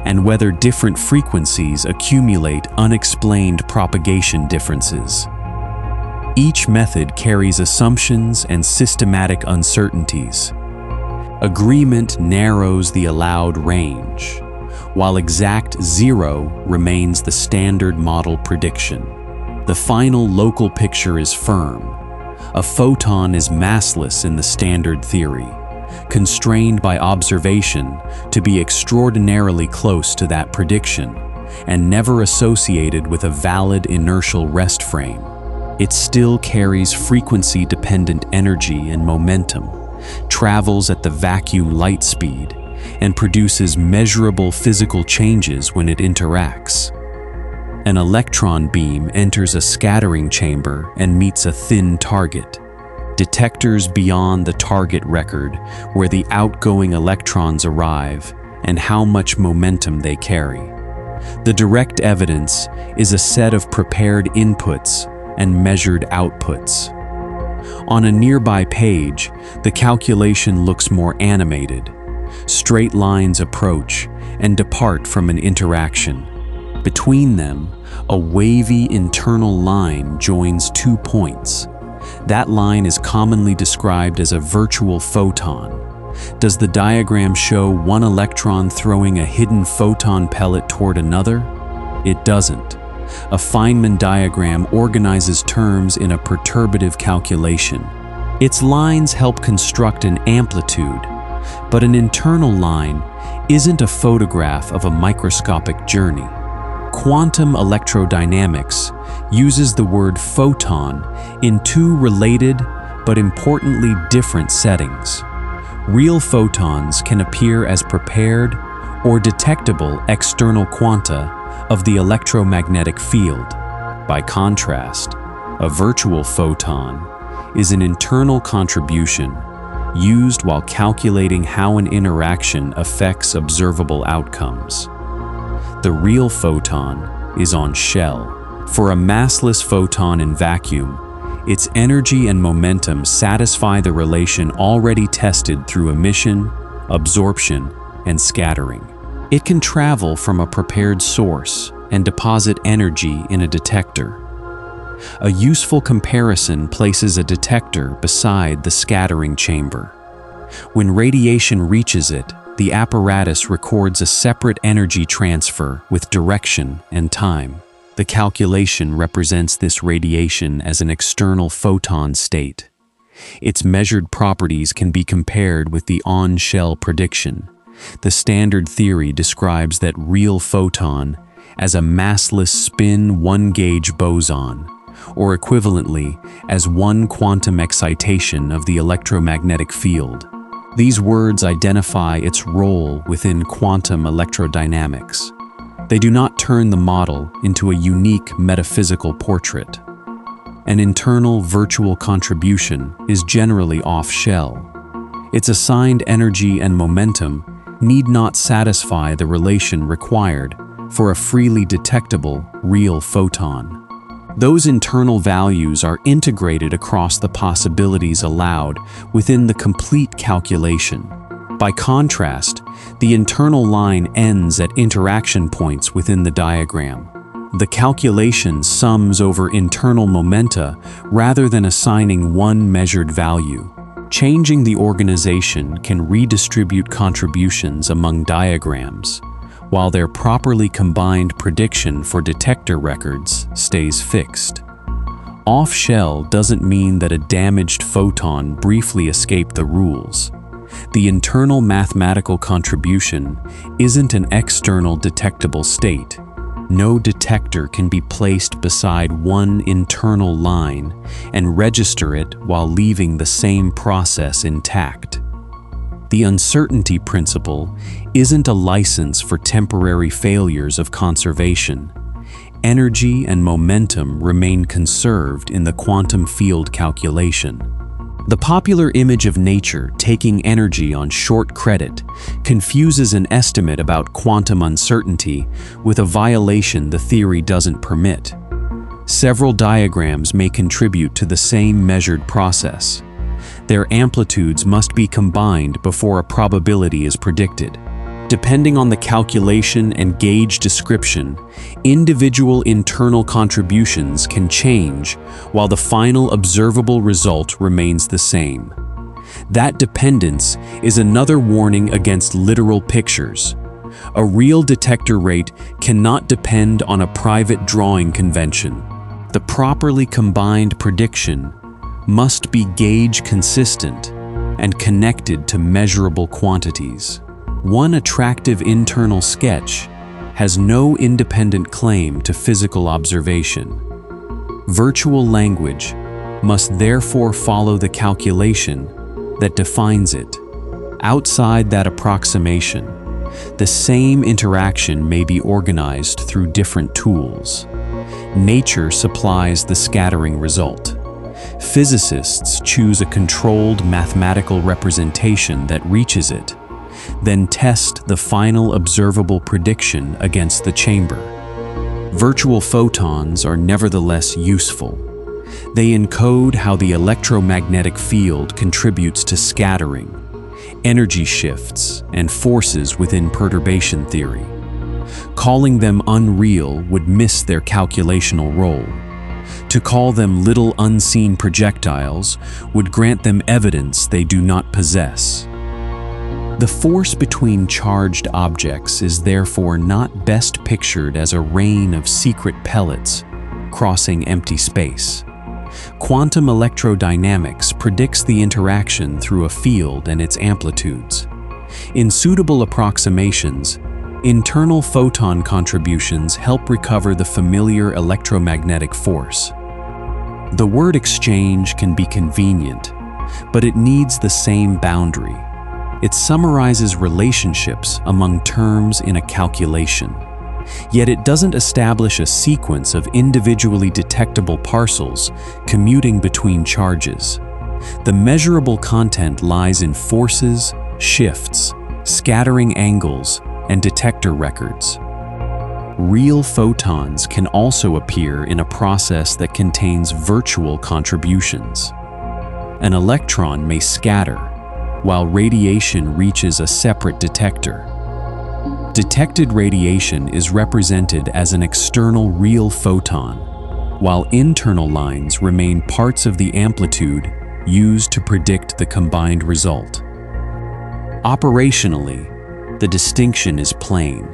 and whether different frequencies accumulate unexplained propagation differences. Each method carries assumptions and systematic uncertainties. Agreement narrows the allowed range, while exact zero remains the standard model prediction. The final local picture is firm. A photon is massless in the standard theory, constrained by observation to be extraordinarily close to that prediction, and never associated with a valid inertial rest frame. It still carries frequency-dependent energy and momentum, travels at the vacuum light speed, and produces measurable physical changes when it interacts. An electron beam enters a scattering chamber and meets a thin target. Detectors beyond the target record where the outgoing electrons arrive and how much momentum they carry. The direct evidence is a set of prepared inputs and measured outputs. On a nearby page, the calculation looks more animated. Straight lines approach and depart from an interaction. Between them, a wavy internal line joins 2 points. That line is commonly described as a virtual photon. Does the diagram show one electron throwing a hidden photon pellet toward another? It doesn't. A Feynman diagram organizes terms in a perturbative calculation. Its lines help construct an amplitude, but an internal line isn't a photograph of a microscopic journey. Quantum electrodynamics uses the word photon in 2 related but importantly different settings. Real photons can appear as prepared or detectable external quanta of the electromagnetic field. By contrast, a virtual photon is an internal contribution used while calculating how an interaction affects observable outcomes. The real photon is on shell. For a massless photon in vacuum, its energy and momentum satisfy the relation already tested through emission, absorption, and scattering. It can travel from a prepared source and deposit energy in a detector. A useful comparison places a detector beside the scattering chamber. When radiation reaches it, the apparatus records a separate energy transfer with direction and time. The calculation represents this radiation as an external photon state. Its measured properties can be compared with the on-shell prediction. The standard theory describes that real photon as a massless spin 1-gauge boson, or equivalently as 1 quantum excitation of the electromagnetic field. These words identify its role within quantum electrodynamics. They do not turn the model into a unique metaphysical portrait. An internal virtual contribution is generally off-shell. Its assigned energy and momentum need not satisfy the relation required for a freely detectable real photon. Those internal values are integrated across the possibilities allowed within the complete calculation. By contrast, the internal line ends at interaction points within the diagram. The calculation sums over internal momenta rather than assigning one measured value. Changing the organization can redistribute contributions among diagrams, while their properly combined prediction for detector records stays fixed. Off-shell doesn't mean that a damaged photon briefly escaped the rules. The internal mathematical contribution isn't an external detectable state. No detector can be placed beside one internal line and register it while leaving the same process intact. The uncertainty principle isn't a license for temporary failures of conservation. Energy and momentum remain conserved in the quantum field calculation. The popular image of nature taking energy on short credit confuses an estimate about quantum uncertainty with a violation the theory doesn't permit. Several diagrams may contribute to the same measured process. Their amplitudes must be combined before a probability is predicted. Depending on the calculation and gauge description, individual internal contributions can change while the final observable result remains the same. That dependence is another warning against literal pictures. A real detector rate cannot depend on a private drawing convention. The properly combined prediction must be gauge consistent and connected to measurable quantities. One attractive internal sketch has no independent claim to physical observation. Virtual language must therefore follow the calculation that defines it. Outside that approximation, the same interaction may be organized through different tools. Nature supplies the scattering result. Physicists choose a controlled mathematical representation that reaches it, then test the final observable prediction against the chamber. Virtual photons are nevertheless useful. They encode how the electromagnetic field contributes to scattering, energy shifts, and forces within perturbation theory. Calling them unreal would miss their calculational role. To call them little unseen projectiles would grant them evidence they do not possess. The force between charged objects is therefore not best pictured as a rain of secret pellets crossing empty space. Quantum electrodynamics predicts the interaction through a field and its amplitudes. In suitable approximations, internal photon contributions help recover the familiar electromagnetic force. The word exchange can be convenient, but it needs the same boundary. It summarizes relationships among terms in a calculation. Yet it doesn't establish a sequence of individually detectable parcels commuting between charges. The measurable content lies in forces, shifts, scattering angles, and detector records. Real photons can also appear in a process that contains virtual contributions. An electron may scatter, while radiation reaches a separate detector. Detected radiation is represented as an external real photon, while internal lines remain parts of the amplitude used to predict the combined result. Operationally, the distinction is plain.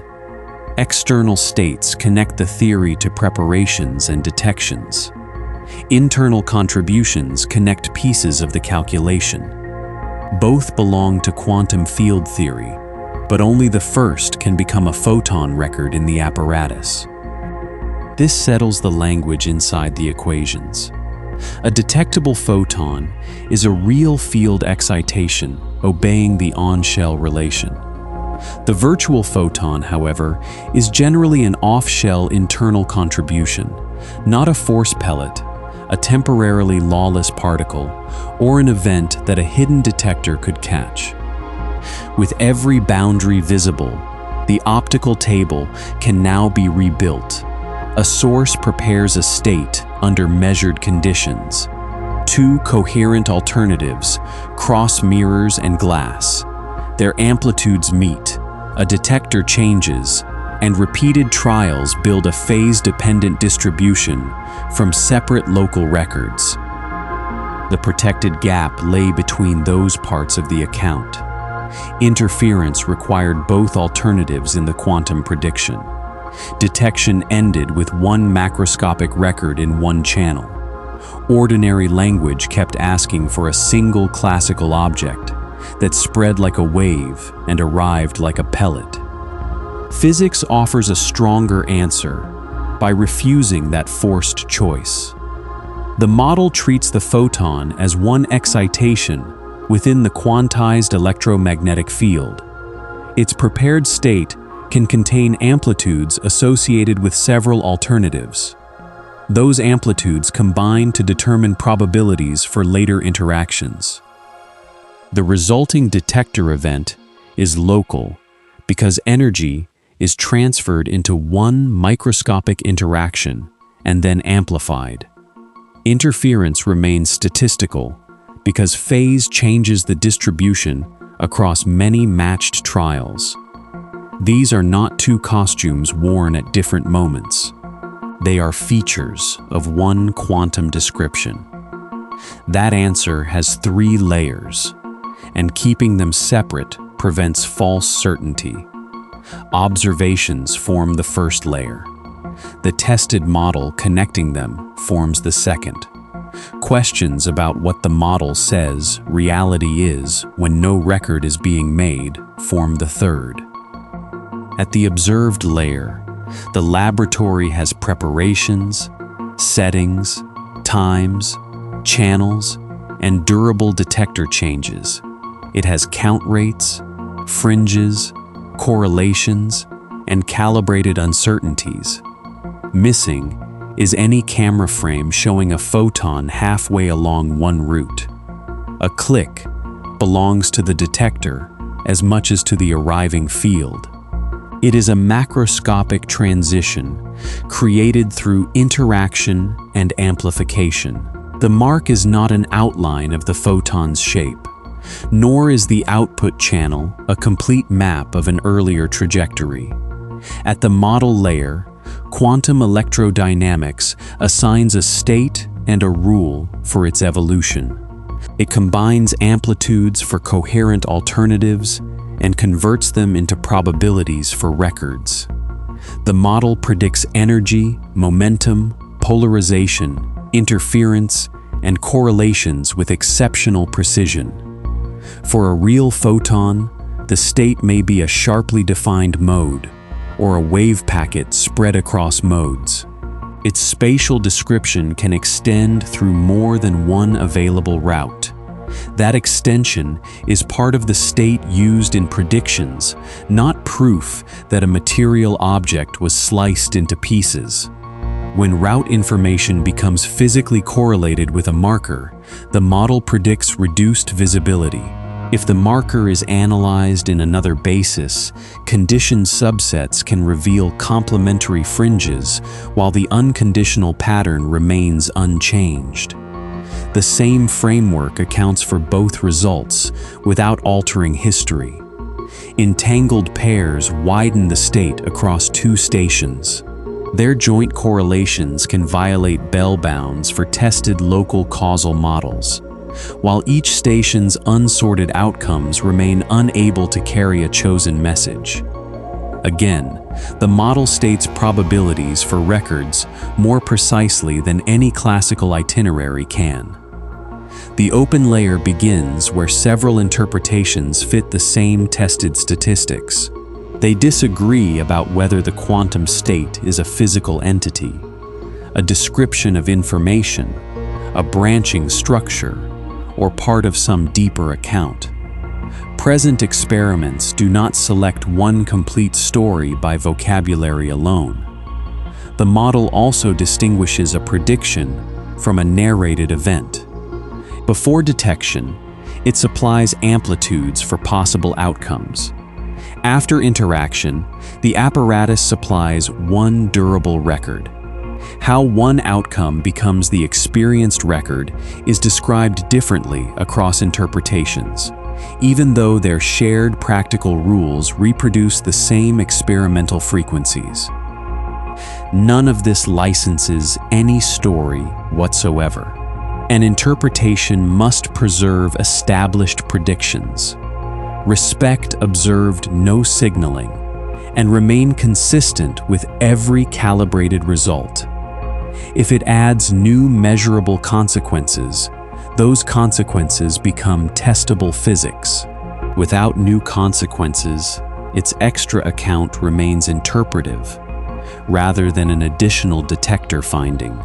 External states connect the theory to preparations and detections. Internal contributions connect pieces of the calculation. Both belong to quantum field theory, but only the first can become a photon record in the apparatus. This settles the language inside the equations. A detectable photon is a real field excitation obeying the on-shell relation. The virtual photon, however, is generally an off-shell internal contribution, not a force pellet, a temporarily lawless particle, or an event that a hidden detector could catch. With every boundary visible, the optical table can now be rebuilt. A source prepares a state under measured conditions. Two coherent alternatives cross mirrors and glass. Their amplitudes meet, a detector changes, and repeated trials build a phase-dependent distribution from separate local records. The protected gap lay between those parts of the account. Interference required both alternatives in the quantum prediction. Detection ended with one macroscopic record in one channel. Ordinary language kept asking for a single classical object. that spread like a wave and arrived like a pellet. Physics offers a stronger answer by refusing that forced choice. The model treats the photon as one excitation within the quantized electromagnetic field. Its prepared state can contain amplitudes associated with several alternatives. Those amplitudes combine to determine probabilities for later interactions. The resulting detector event is local because energy is transferred into one microscopic interaction and then amplified. Interference remains statistical because phase changes the distribution across many matched trials. These are not two costumes worn at different moments. They are features of one quantum description. That answer has 3 layers, and keeping them separate prevents false certainty. Observations form the first layer. The tested model connecting them forms the second. Questions about what the model says reality is when no record is being made form the third. At the observed layer, the laboratory has preparations, settings, times, channels, and durable detector changes. It has count rates, fringes, correlations, and calibrated uncertainties. Missing is any camera frame showing a photon halfway along one route. A click belongs to the detector as much as to the arriving field. It is a macroscopic transition created through interaction and amplification. The mark is not an outline of the photon's shape, nor is the output channel a complete map of an earlier trajectory. At the model layer, quantum electrodynamics assigns a state and a rule for its evolution. It combines amplitudes for coherent alternatives and converts them into probabilities for records. The model predicts energy, momentum, polarization, interference, and correlations with exceptional precision. For a real photon, the state may be a sharply defined mode, or a wave packet spread across modes. Its spatial description can extend through more than one available route. That extension is part of the state used in predictions, not proof that a material object was sliced into pieces. When route information becomes physically correlated with a marker, the model predicts reduced visibility. If the marker is analyzed in another basis, conditioned subsets can reveal complementary fringes, while the unconditional pattern remains unchanged. The same framework accounts for both results without altering history. Entangled pairs widen the state across 2 stations. Their joint correlations can violate Bell bounds for tested local causal models, while each station's unsorted outcomes remain unable to carry a chosen message. Again, the model states probabilities for records more precisely than any classical itinerary can. The open layer begins where several interpretations fit the same tested statistics. They disagree about whether the quantum state is a physical entity, a description of information, a branching structure, or part of some deeper account. Present experiments do not select one complete story by vocabulary alone. The model also distinguishes a prediction from a narrated event. Before detection, it supplies amplitudes for possible outcomes. After interaction, the apparatus supplies one durable record. How one outcome becomes the experienced record is described differently across interpretations, even though their shared practical rules reproduce the same experimental frequencies. None of this licenses any story whatsoever. An interpretation must preserve established predictions, respect observed no signaling, and remain consistent with every calibrated result. If it adds new measurable consequences, those consequences become testable physics. Without new consequences, its extra account remains interpretive, rather than an additional detector finding.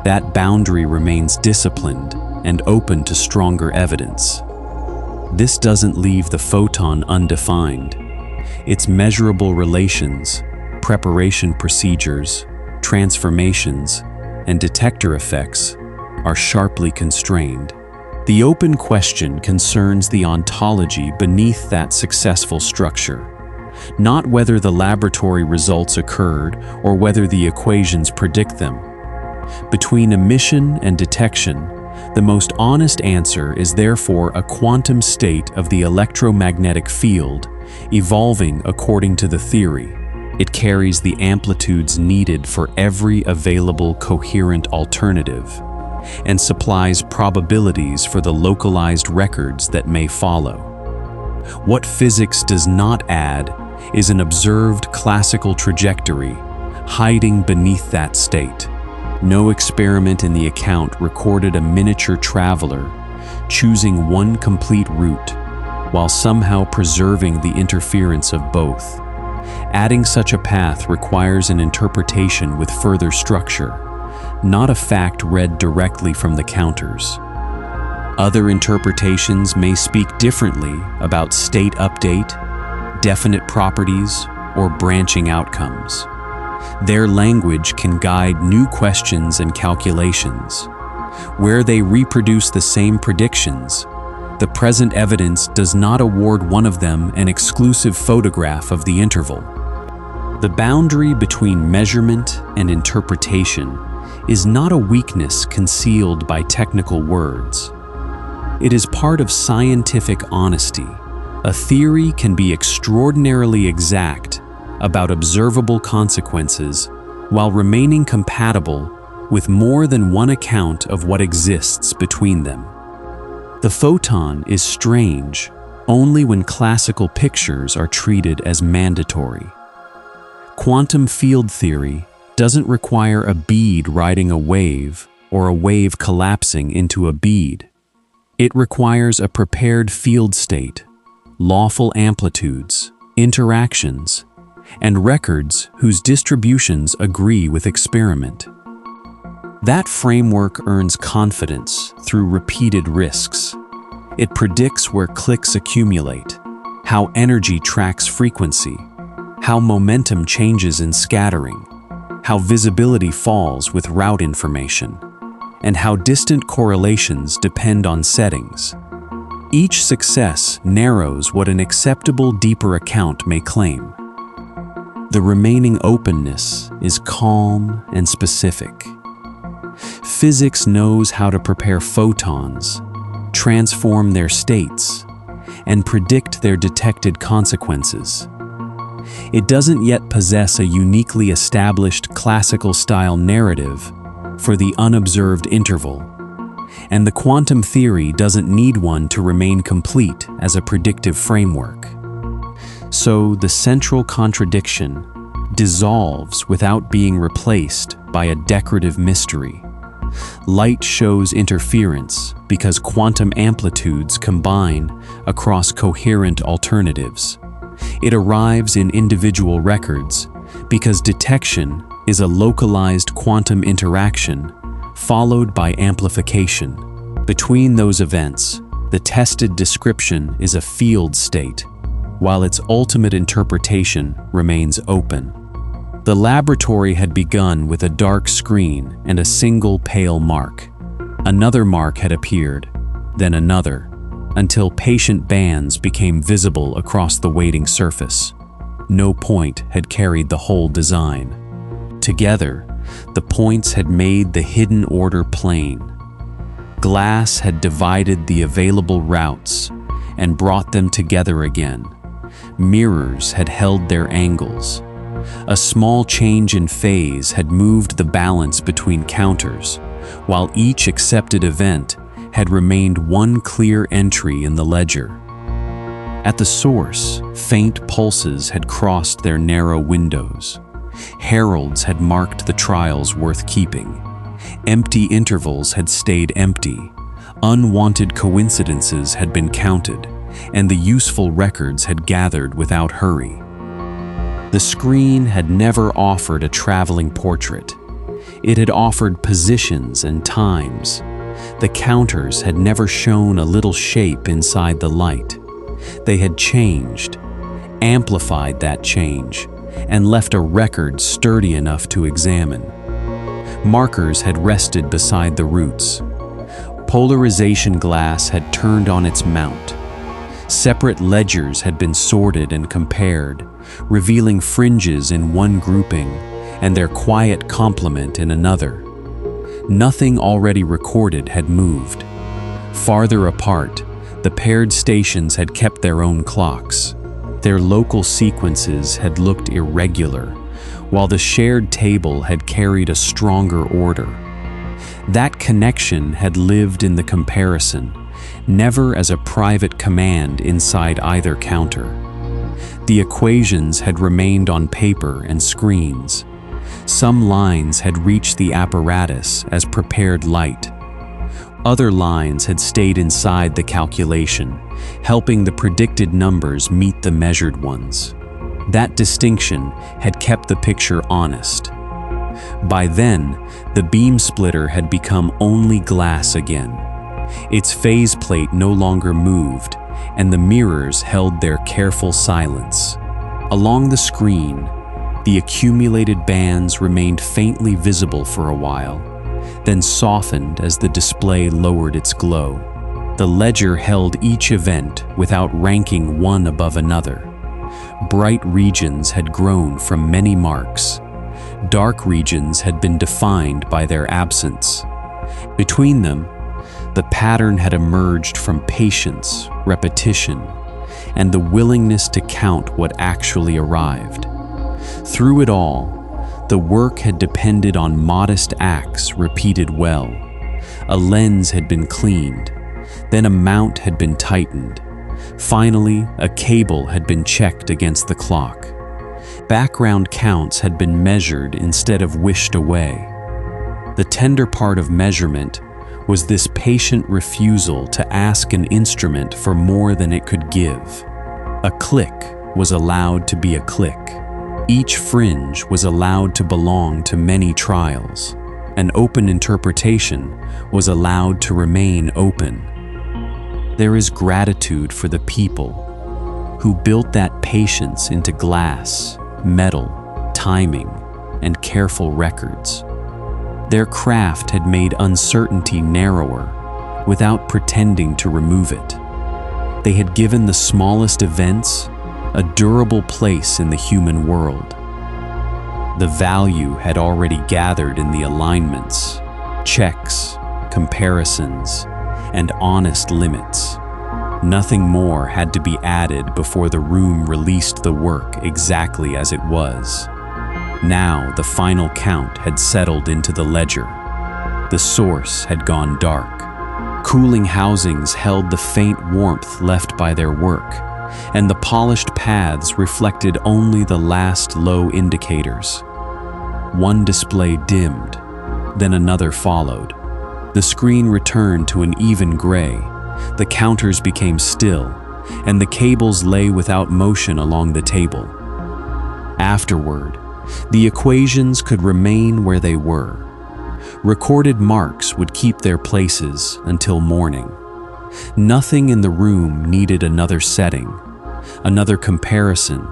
That boundary remains disciplined and open to stronger evidence. This doesn't leave the photon undefined. Its measurable relations, preparation procedures, transformations, and detector effects are sharply constrained. The open question concerns the ontology beneath that successful structure, not whether the laboratory results occurred or whether the equations predict them. Between emission and detection, the most honest answer is therefore a quantum state of the electromagnetic field, evolving according to the theory. It carries the amplitudes needed for every available coherent alternative, and supplies probabilities for the localized records that may follow. What physics does not add is an observed classical trajectory hiding beneath that state. No experiment in the account recorded a miniature traveler choosing one complete route while somehow preserving the interference of both. Adding such a path requires an interpretation with further structure, not a fact read directly from the counters. Other interpretations may speak differently about state update, definite properties, or branching outcomes. Their language can guide new questions and calculations. Where they reproduce the same predictions, the present evidence does not award one of them an exclusive photograph of the interval. The boundary between measurement and interpretation is not a weakness concealed by technical words. It is part of scientific honesty. A theory can be extraordinarily exact about observable consequences while remaining compatible with more than one account of what exists between them. The photon is strange only when classical pictures are treated as mandatory. Quantum field theory doesn't require a bead riding a wave or a wave collapsing into a bead. It requires a prepared field state, lawful amplitudes, interactions, and records whose distributions agree with experiment. That framework earns confidence through repeated risks. It predicts where clicks accumulate, how energy tracks frequency, how momentum changes in scattering, how visibility falls with route information, and how distant correlations depend on settings. Each success narrows what an acceptable deeper account may claim. The remaining openness is calm and specific. Physics knows how to prepare photons, transform their states, and predict their detected consequences. It doesn't yet possess a uniquely established classical-style narrative for the unobserved interval, and the quantum theory doesn't need one to remain complete as a predictive framework. So the central contradiction dissolves without being replaced by a decorative mystery. Light shows interference because quantum amplitudes combine across coherent alternatives. It arrives in individual records because detection is a localized quantum interaction followed by amplification. Between those events, the tested description is a field state, while its ultimate interpretation remains open. The laboratory had begun with a dark screen and a single pale mark. Another mark had appeared, then another, until patient bands became visible across the waiting surface. No point had carried the whole design. Together, the points had made the hidden order plain. Glass had divided the available routes and brought them together again. Mirrors had held their angles. A small change in phase had moved the balance between counters, while each accepted event had remained one clear entry in the ledger. At the source, faint pulses had crossed their narrow windows. Heralds had marked the trials worth keeping. Empty intervals had stayed empty. Unwanted coincidences had been counted, and the useful records had gathered without hurry. The screen had never offered a traveling portrait. It had offered positions and times. The counters had never shown a little shape inside the light. They had changed, amplified that change, and left a record sturdy enough to examine. Markers had rested beside the roots. Polarization glass had turned on its mount. Separate ledgers had been sorted and compared, revealing fringes in one grouping and their quiet complement in another. Nothing already recorded had moved. Farther apart, the paired stations had kept their own clocks. Their local sequences had looked irregular, while the shared table had carried a stronger order. That connection had lived in the comparison, never as a private command inside either counter. The equations had remained on paper and screens. Some lines had reached the apparatus as prepared light. Other lines had stayed inside the calculation, helping the predicted numbers meet the measured ones. That distinction had kept the picture honest. By then, the beam splitter had become only glass again. Its phase plate no longer moved, and the mirrors held their careful silence. Along the screen, the accumulated bands remained faintly visible for a while, then softened as the display lowered its glow. The ledger held each event without ranking one above another. Bright regions had grown from many marks. Dark regions had been defined by their absence. Between them, the pattern had emerged from patience, repetition, and the willingness to count what actually arrived. Through it all, the work had depended on modest acts repeated well. A lens had been cleaned, then a mount had been tightened. Finally, a cable had been checked against the clock. Background counts had been measured instead of wished away. The tender part of measurement was this patient refusal to ask an instrument for more than it could give. A click was allowed to be a click. Each fringe was allowed to belong to many trials. An open interpretation was allowed to remain open. There is gratitude for the people who built that patience into glass, metal, timing, and careful records. Their craft had made uncertainty narrower without pretending to remove it. They had given the smallest events a durable place in the human world. The value had already gathered in the alignments, checks, comparisons, and honest limits. Nothing more had to be added before the room released the work exactly as it was. Now the final count had settled into the ledger. The source had gone dark. Cooling housings held the faint warmth left by their work, and the polished paths reflected only the last low indicators. One display dimmed, then another followed. The screen returned to an even gray. The counters became still, and the cables lay without motion along the table. Afterward, the equations could remain where they were. Recorded marks would keep their places until morning. Nothing in the room needed another setting, another comparison,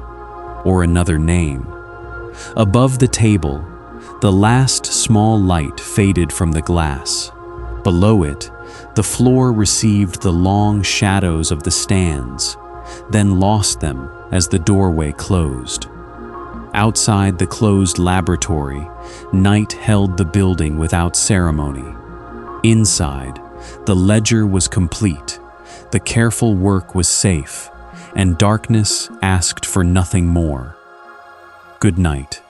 or another name. Above the table, the last small light faded from the glass. Below it, the floor received the long shadows of the stands, then lost them as the doorway closed. Outside the closed laboratory, night held the building without ceremony. Inside, the ledger was complete, the careful work was safe, and darkness asked for nothing more. Good night.